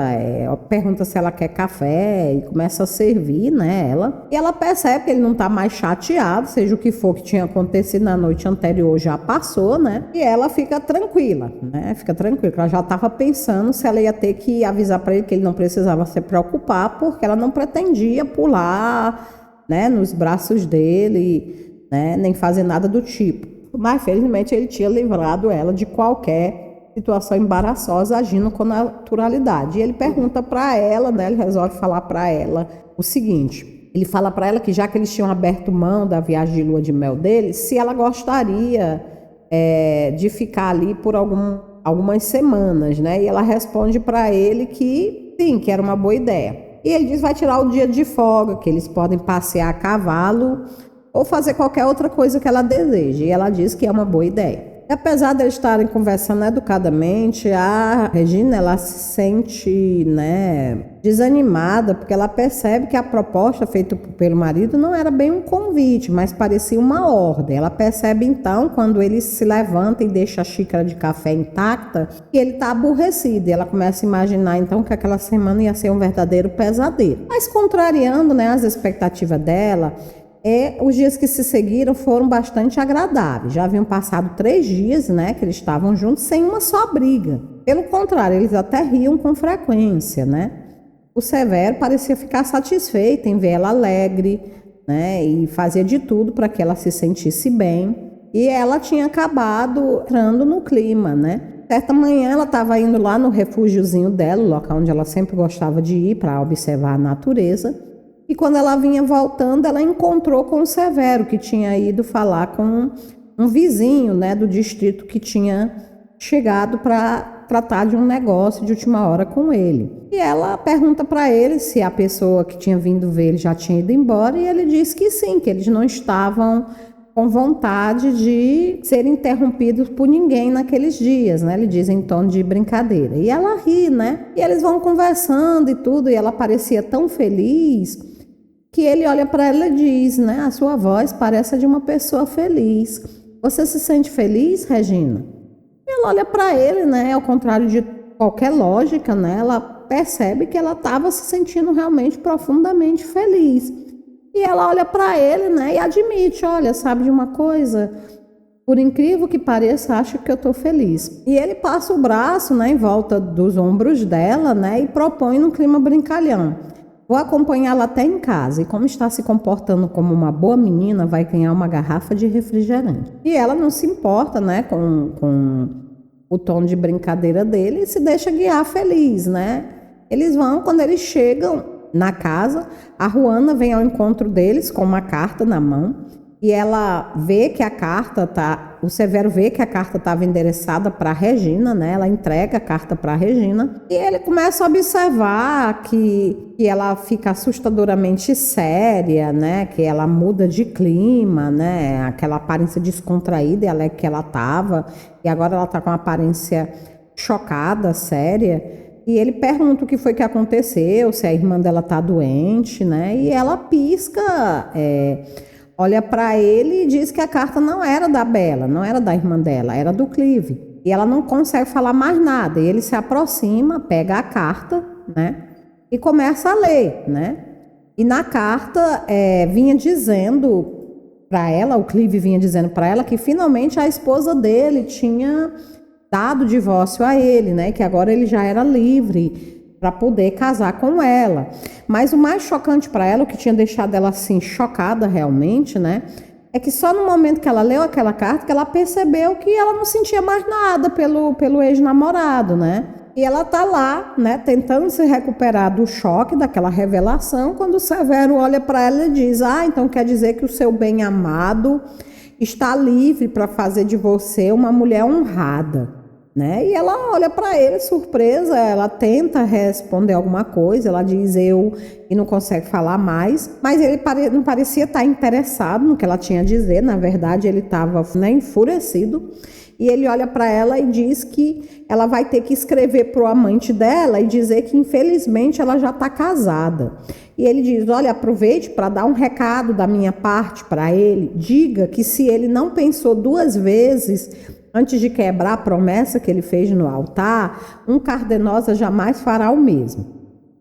pergunta se ela quer café e começa a servir, né, ela. E ela percebe que ele não tá mais chateado, seja o que for que tinha acontecido na noite anterior já passou, né, e ela fica tranquila, né, porque ela já tava pensando se ela ia ter que avisar para ele que ele não precisava se preocupar, porque ela não pretendia pular, né, nos braços dele, né, nem fazer nada do tipo. Mas, felizmente, ele tinha livrado ela de qualquer situação embaraçosa, agindo com naturalidade. E ele pergunta para ela, né, ele resolve falar para ela o seguinte. Ele fala para ela que, já que eles tinham aberto mão da viagem de lua de mel dele, se ela gostaria de ficar ali por algumas semanas, né? E ela responde para ele que sim, que era uma boa ideia. E ele diz que vai tirar o dia de folga, que eles podem passear a cavalo ou fazer qualquer outra coisa que ela deseje. E ela diz que é uma boa ideia. E apesar de eles estarem conversando educadamente, a Regina, ela se sente, né, desanimada, porque ela percebe que a proposta feita pelo marido não era bem um convite, mas parecia uma ordem. Ela percebe então, quando ele se levanta e deixa a xícara de café intacta, que ele está aborrecido. E ela começa a imaginar então que aquela semana ia ser um verdadeiro pesadelo. Mas contrariando, né, as expectativas dela, os dias que se seguiram foram bastante agradáveis. Já haviam passado 3 dias, né, que eles estavam juntos sem uma só briga. Pelo contrário, eles até riam com frequência, né? O Severo parecia ficar satisfeito em ver ela alegre, né, e fazia de tudo para que ela se sentisse bem. E ela tinha acabado entrando no clima, né? Certa manhã ela estava indo lá no refúgiozinho dela, o local onde ela sempre gostava de ir para observar a natureza. E quando ela vinha voltando, ela encontrou com o Severo, que tinha ido falar com um vizinho, né, do distrito, que tinha chegado para tratar de um negócio de última hora com ele. E ela pergunta para ele se a pessoa que tinha vindo ver ele já tinha ido embora, e ele diz que sim, que eles não estavam com vontade de ser interrompidos por ninguém naqueles dias, né? Ele diz em tom de brincadeira. E ela ri, né? E eles vão conversando e tudo, e ela parecia tão feliz que ele olha para ela e diz, né? A sua voz parece a de uma pessoa feliz. Você se sente feliz, Regina? E ela olha para ele, né? Ao contrário de qualquer lógica, né? Ela percebe que ela estava se sentindo realmente profundamente feliz. E ela olha para ele, né? E admite, olha, sabe de uma coisa? Por incrível que pareça, acho que eu estou feliz. E ele passa o braço, né, em volta dos ombros dela, né? E propõe num clima brincalhão. Vou acompanhá-la até em casa, e como está se comportando como uma boa menina, vai ganhar uma garrafa de refrigerante. E ela não se importa, né, com o tom de brincadeira dele, e se deixa guiar feliz, né? Eles vão, quando eles chegam na casa, a Juana vem ao encontro deles com uma carta na mão, e ela vê que a carta o Severo vê que a carta estava endereçada para a Regina, né? Ela entrega a carta para a Regina, e ele começa a observar que ela fica assustadoramente séria, né? Que ela muda de clima, né? Aquela aparência descontraída e alegre que ela estava, e agora ela está com uma aparência chocada, séria. E ele pergunta o que foi que aconteceu, se a irmã dela está doente, né? E ela pisca olha para ele e diz que a carta não era da Bela, não era da irmã dela, era do Clive. E ela não consegue falar mais nada. E ele se aproxima, pega a carta, né? E começa a ler, né? E na carta vinha dizendo para ela, o Clive vinha dizendo para ela que finalmente a esposa dele tinha dado o divórcio a ele, né? Que agora ele já era livre para poder casar com ela. Mas o mais chocante para ela, o que tinha deixado ela assim chocada realmente, né? É que só no momento que ela leu aquela carta que ela percebeu que ela não sentia mais nada pelo ex-namorado, né? E ela tá lá, né, tentando se recuperar do choque daquela revelação, quando o Severo olha para ela e diz: ah, então quer dizer que o seu bem-amado está livre para fazer de você uma mulher honrada, né? E ela olha para ele surpresa, ela tenta responder alguma coisa, ela diz eu e não consegue falar mais, mas ele não parecia estar interessado no que ela tinha a dizer. Na verdade ele estava, né, enfurecido. E ele olha para ela e diz que ela vai ter que escrever para o amante dela e dizer que infelizmente ela já está casada. E ele diz: olha, aproveite para dar um recado da minha parte para ele, diga que se ele não pensou duas vezes antes de quebrar a promessa que ele fez no altar, um Cardenosa jamais fará o mesmo.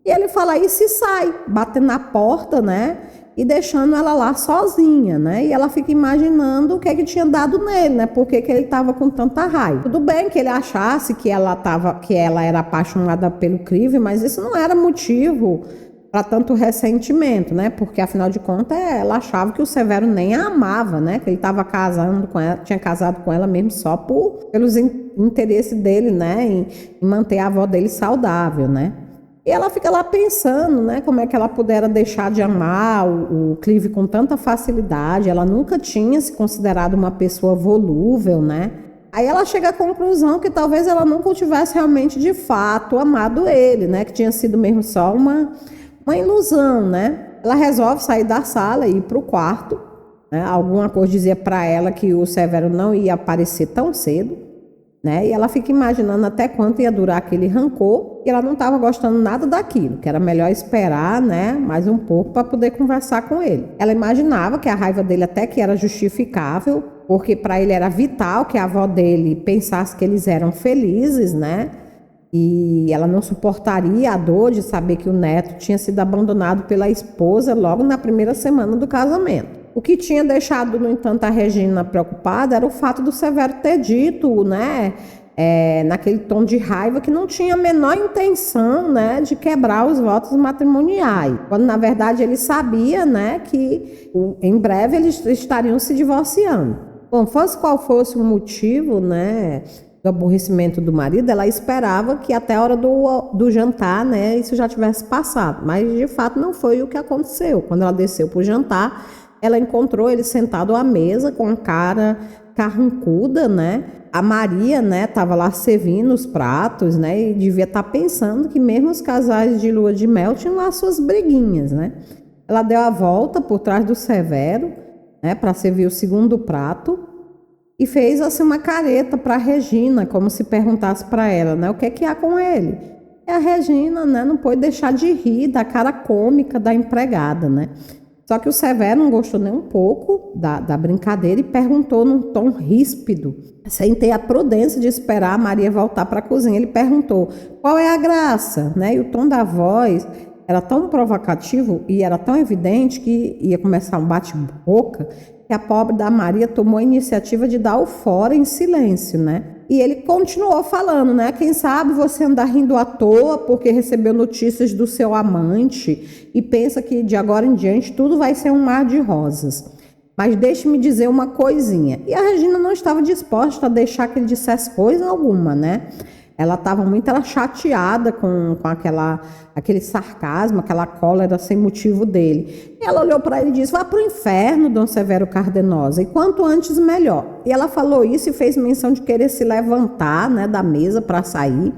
E ele fala isso e sai, batendo na porta, né? E deixando ela lá sozinha, né? E ela fica imaginando o que é que tinha dado nele, né? Por que ele estava com tanta raiva. Tudo bem que ele achasse que ela era apaixonada pelo Clive, mas isso não era motivo para tanto ressentimento, né? Porque afinal de contas ela achava que o Severo nem a amava, né? Que ele estava casando com ela, tinha casado com ela mesmo só pelos interesses dele, né? Em manter a avó dele saudável, né? E ela fica lá pensando, né, como é que ela pudera deixar de amar o Clive com tanta facilidade. Ela nunca tinha se considerado uma pessoa volúvel, né? Aí ela chega à conclusão que talvez ela nunca tivesse realmente de fato amado ele, né? Que tinha sido mesmo só uma ilusão, né? Ela resolve sair da sala e ir para o quarto, né? Alguma coisa dizia para ela que o Severo não ia aparecer tão cedo, né? E ela fica imaginando até quanto ia durar aquele rancor, e ela não estava gostando nada daquilo, que era melhor esperar, né, mais um pouco para poder conversar com ele. Ela imaginava que a raiva dele até que era justificável, porque para ele era vital que a avó dele pensasse que eles eram felizes, né? E ela não suportaria a dor de saber que o neto tinha sido abandonado pela esposa logo na primeira semana do casamento. O que tinha deixado, no entanto, a Regina preocupada era o fato do Severo ter dito, né, naquele tom de raiva, que não tinha a menor intenção, né, de quebrar os votos matrimoniais, quando na verdade ele sabia, né, que em breve eles estariam se divorciando. Bom, fosse qual fosse o motivo, né, do aborrecimento do marido, ela esperava que até a hora do jantar, né, isso já tivesse passado, mas de fato não foi o que aconteceu. Quando ela desceu para o jantar, ela encontrou ele sentado à mesa com a cara carrancuda, né? A Maria, né, estava lá servindo os pratos, né? E devia estar pensando que mesmo os casais de lua de mel tinham lá suas briguinhas, né? Ela deu a volta por trás do Severo, né, para servir o segundo prato e fez assim uma careta para a Regina, como se perguntasse para ela, né, o que é que há com ele? E a Regina, né, não pôde deixar de rir da cara cômica da empregada, né? Só que o Severo não gostou nem um pouco da brincadeira e perguntou num tom ríspido, sem ter a prudência de esperar a Maria voltar para a cozinha. Ele perguntou: qual é a graça? Né? E o tom da voz era tão provocativo e era tão evidente que ia começar um bate-boca, que a pobre da Maria tomou a iniciativa de dar o fora em silêncio, né? E ele continuou falando, né? Quem sabe você anda rindo à toa porque recebeu notícias do seu amante e pensa que de agora em diante tudo vai ser um mar de rosas. Mas deixe-me dizer uma coisinha. E a Regina não estava disposta a deixar que ele dissesse coisa alguma, né? Ela estava muito chateada com aquele sarcasmo, aquela cólera sem motivo dele. E ela olhou para ele e disse: vá para o inferno, Dom Severo Cardenosa, e quanto antes melhor. E ela falou isso e fez menção de querer se levantar, né, da mesa para sair.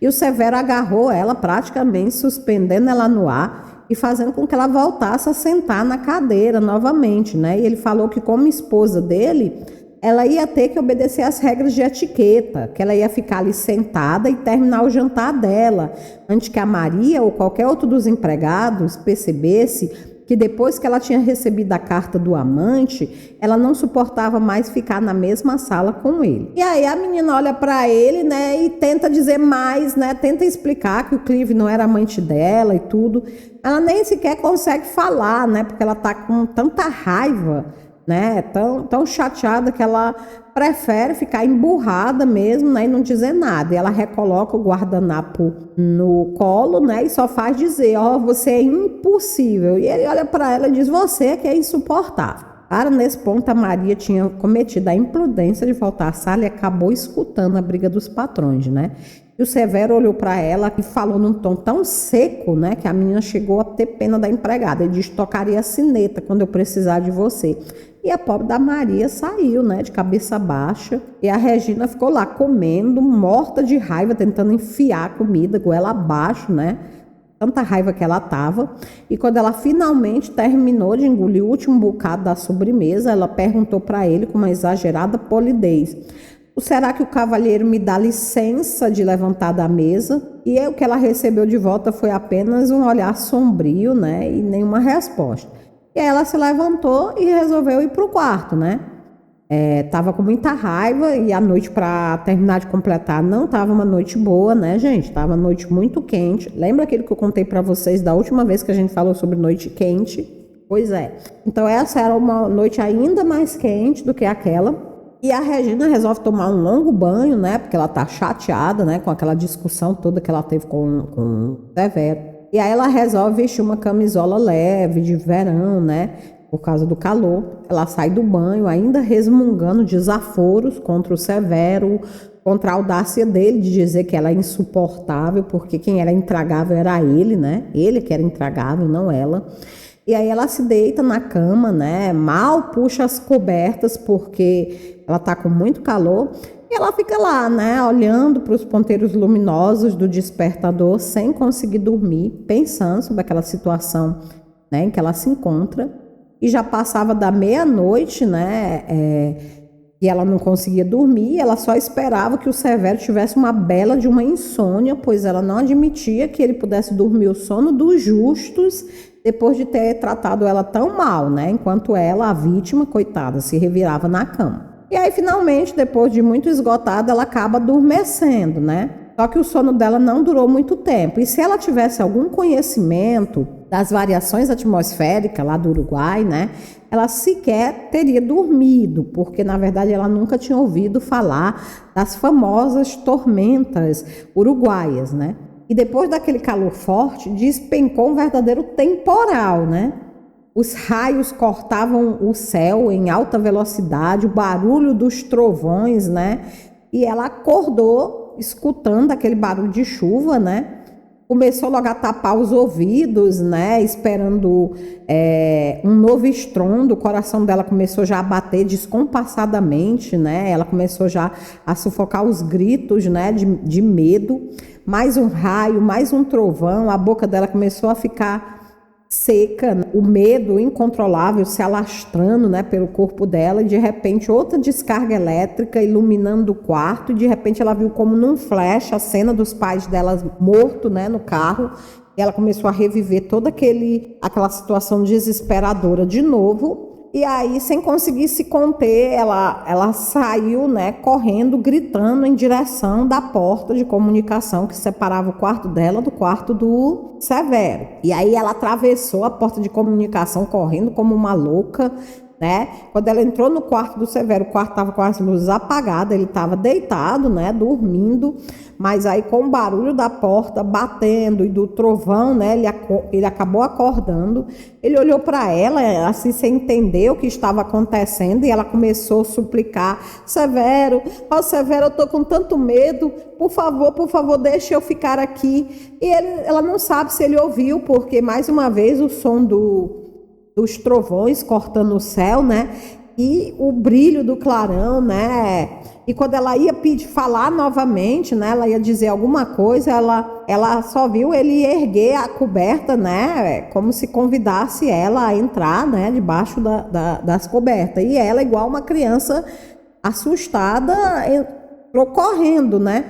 E o Severo agarrou ela, praticamente suspendendo ela no ar e fazendo com que ela voltasse a sentar na cadeira novamente, né? E ele falou que, como esposa dele, ela ia ter que obedecer às regras de etiqueta, que ela ia ficar ali sentada e terminar o jantar dela, antes que a Maria ou qualquer outro dos empregados percebesse que depois que ela tinha recebido a carta do amante, ela não suportava mais ficar na mesma sala com ele. E aí a menina olha para ele, né, e tenta dizer mais, né, tenta explicar que o Clive não era amante dela e tudo. Ela nem sequer consegue falar, né, porque ela tá com tanta raiva, né, tão chateada que ela prefere ficar emburrada mesmo, né, e não dizer nada. E ela recoloca o guardanapo no colo, né, e só faz dizer, ó, você é impossível. E ele olha para ela e diz, você é que é insuportável. Cara, nesse ponto a Maria tinha cometido a imprudência de voltar à sala e acabou escutando a briga dos patrões, né? E o Severo olhou para ela e falou num tom tão seco, né, que a menina chegou a ter pena da empregada. Ele disse, tocaria a sineta quando eu precisar de você. E a pobre da Maria saiu, né, de cabeça baixa. E a Regina ficou lá comendo, morta de raiva, tentando enfiar a comida, goela abaixo, né? Tanta raiva que ela estava. E quando ela finalmente terminou de engolir o último bocado da sobremesa, ela perguntou para ele com uma exagerada polidez, será que o cavalheiro me dá licença de levantar da mesa? E aí, o que ela recebeu de volta foi apenas um olhar sombrio, né? E nenhuma resposta. E aí ela se levantou e resolveu ir para o quarto, né? Tava com muita raiva e a noite, para terminar de completar, não tava uma noite boa, né, gente? Tava uma noite muito quente. Lembra aquilo que eu contei para vocês da última vez que a gente falou sobre noite quente? Pois é. Então essa era uma noite ainda mais quente do que aquela. E a Regina resolve tomar um longo banho, né? Porque ela tá chateada, né? Com aquela discussão toda que ela teve com o Severo. E aí ela resolve vestir uma camisola leve de verão, né? Por causa do calor. Ela sai do banho ainda resmungando desaforos contra o Severo, contra a audácia dele de dizer que ela é insuportável, porque quem era intragável era ele, né? Ele que era intragável, não ela. E aí ela se deita na cama, né? Mal puxa as cobertas porque ela tá com muito calor. E ela fica lá, né? Olhando para os ponteiros luminosos do despertador sem conseguir dormir, pensando sobre aquela situação, né, em que ela se encontra. E já passava da meia-noite, né? E ela não conseguia dormir. Ela só esperava que o Severo tivesse uma bela de uma insônia, pois ela não admitia que ele pudesse dormir o sono dos justos depois de ter tratado ela tão mal, né? Enquanto ela, a vítima, coitada, se revirava na cama. E aí, finalmente, depois de muito esgotada, ela acaba adormecendo, né? Só que o sono dela não durou muito tempo. E se ela tivesse algum conhecimento das variações atmosféricas lá do Uruguai, né? Ela sequer teria dormido, porque, na verdade, ela nunca tinha ouvido falar das famosas tormentas uruguaias, né? E depois daquele calor forte, despencou um verdadeiro temporal, né? Os raios cortavam o céu em alta velocidade, o barulho dos trovões, né? E ela acordou escutando aquele barulho de chuva, né? Começou logo a tapar os ouvidos, né? Esperando um novo estrondo. O coração dela começou já a bater descompassadamente, né? Ela começou já a sufocar os gritos, né? De medo. Mais um raio, mais um trovão. A boca dela começou a ficar seca, o medo incontrolável se alastrando, né, pelo corpo dela, e de repente outra descarga elétrica iluminando o quarto, e de repente ela viu como num flash a cena dos pais dela morto, né, no carro, e ela começou a reviver toda aquela situação desesperadora de novo. E aí, sem conseguir se conter, ela saiu, né, correndo, gritando em direção da porta de comunicação que separava o quarto dela do quarto do Severo. E aí ela atravessou a porta de comunicação correndo como uma louca, né? Quando ela entrou no quarto do Severo, o quarto estava com as luzes apagadas, ele estava deitado, né, dormindo, mas aí com o barulho da porta batendo e do trovão, né, ele acabou acordando. Ele olhou para ela, assim, sem entender o que estava acontecendo, e ela começou a suplicar: Severo, ó Severo, eu tô com tanto medo, por favor, deixa eu ficar aqui. E ela não sabe se ele ouviu, porque mais uma vez o som dos trovões cortando o céu, né? E o brilho do clarão, né? E quando ela ia falar novamente, né? Ela ia dizer alguma coisa, ela só viu ele erguer a coberta, né? Como se convidasse ela a entrar, né? Debaixo das cobertas. E ela, igual uma criança assustada, entrou correndo, né?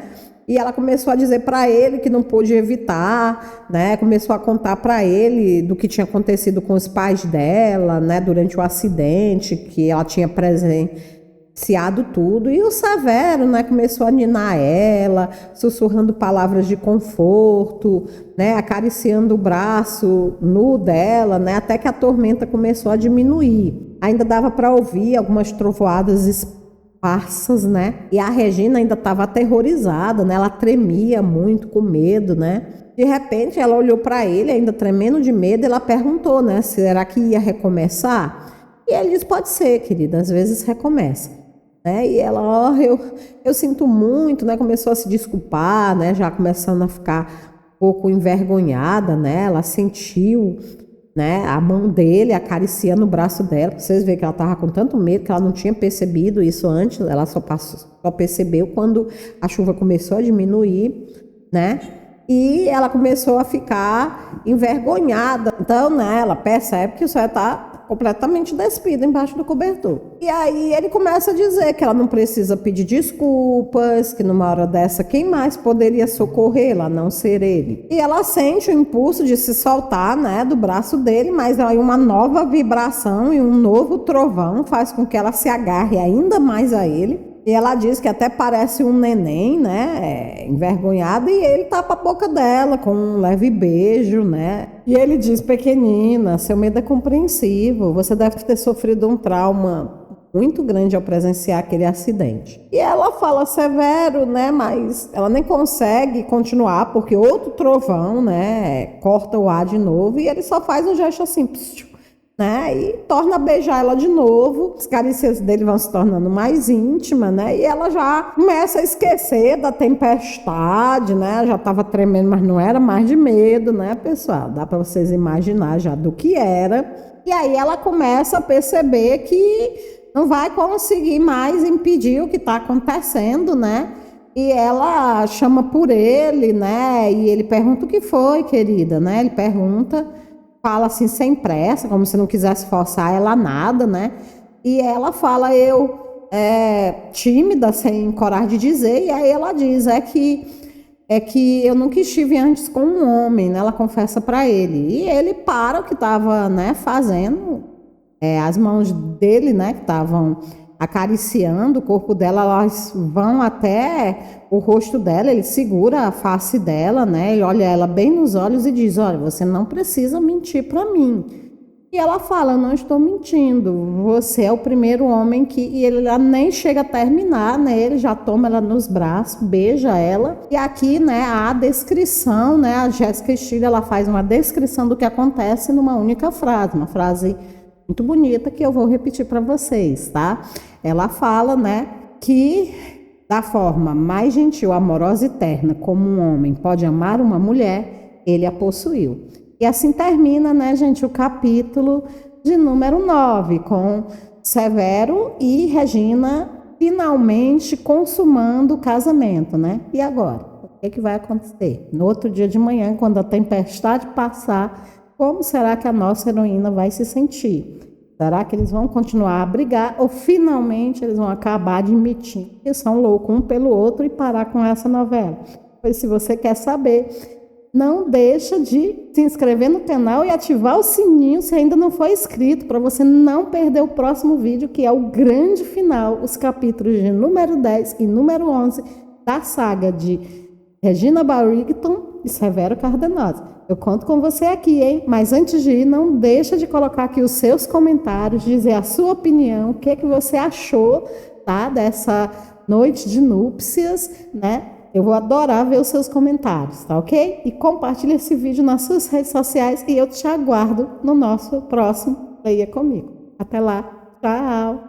E ela começou a dizer para ele que não pôde evitar, né? Começou a contar para ele do que tinha acontecido com os pais dela, né? Durante o acidente, que ela tinha presenciado tudo. E o Severo, né? Começou a ninar ela, sussurrando palavras de conforto, né? Acariciando o braço nu dela, né? Até que a tormenta começou a diminuir. Ainda dava para ouvir algumas trovoadas esparsas, né? E a Regina ainda estava aterrorizada, né? Ela tremia muito, com medo, né? De repente, ela olhou para ele, ainda tremendo de medo, e ela perguntou, né? Será que ia recomeçar? E ele disse, pode ser, querida, às vezes recomeça. Né? E ela, eu sinto muito, né? Começou a se desculpar, né? Já começando a ficar um pouco envergonhada, né? Ela sentiu, né, a mão dele acariciando o braço dela, pra vocês verem que ela estava com tanto medo que ela não tinha percebido isso antes, ela só percebeu quando a chuva começou a diminuir, né? E ela começou a ficar envergonhada. Então, né, ela percebe que o céu está completamente despido embaixo do cobertor. E aí ele começa a dizer que ela não precisa pedir desculpas, que numa hora dessa quem mais poderia socorrê-la a não ser ele. E ela sente o impulso de se soltar, né, do braço dele, mas aí uma nova vibração e um novo trovão faz com que ela se agarre ainda mais a ele. E ela diz que até parece um neném, né, envergonhada, e ele tapa a boca dela com um leve beijo, né. E ele diz, pequenina, seu medo é compreensível, você deve ter sofrido um trauma muito grande ao presenciar aquele acidente. E ela fala, Severo, né, mas ela nem consegue continuar, porque outro trovão, né, corta o ar de novo, e ele só faz um gesto assim, né, e torna a beijar ela de novo, as carícias dele vão se tornando mais íntimas, né, e ela já começa a esquecer da tempestade, né, já estava tremendo, mas não era mais de medo, né, pessoal, dá para vocês imaginar já do que era, e aí ela começa a perceber que não vai conseguir mais impedir o que está acontecendo, né, e ela chama por ele, né, e ele pergunta o que foi, querida, né, ele pergunta, fala assim sem pressa, como se não quisesse forçar ela a nada, né? E ela fala, tímida, sem coragem de dizer, e aí ela diz, é que eu nunca estive antes com um homem, né? Ela confessa para ele. E ele para o que estava, né, fazendo, as mãos dele, né, que estavam acariciando o corpo dela, elas vão até o rosto dela, ele segura a face dela, né? Ele olha ela bem nos olhos e diz, olha, você não precisa mentir para mim. E ela fala, eu não estou mentindo, você é o primeiro homem que... E ele lá nem chega a terminar, né? Ele já toma ela nos braços, beija ela. E aqui, né, a descrição, né? A Jéssica Steele, ela faz uma descrição do que acontece numa única frase, uma frase muito bonita que eu vou repetir para vocês, tá? Ela fala, né, que da forma mais gentil, amorosa e terna como um homem pode amar uma mulher, ele a possuiu. E assim termina, né, gente, o capítulo de número 9, com Severo e Regina finalmente consumando o casamento, né? E agora? O que vai acontecer? No outro dia de manhã, quando a tempestade passar, como será que a nossa heroína vai se sentir? Será que eles vão continuar a brigar ou finalmente eles vão acabar admitindo que são loucos um pelo outro e parar com essa novela? Pois se você quer saber, não deixa de se inscrever no canal e ativar o sininho se ainda não for inscrito, para você não perder o próximo vídeo, que é o grande final, os capítulos de número 10 e número 11 da saga de Regina Barrington e Severo Cardenas. Eu conto com você aqui, hein? Mas antes de ir, não deixa de colocar aqui os seus comentários, dizer a sua opinião, o que você achou, tá, dessa noite de núpcias, né? Eu vou adorar ver os seus comentários, tá ok? E compartilhe esse vídeo nas suas redes sociais e eu te aguardo no nosso próximo Leia Comigo. Até lá, tchau!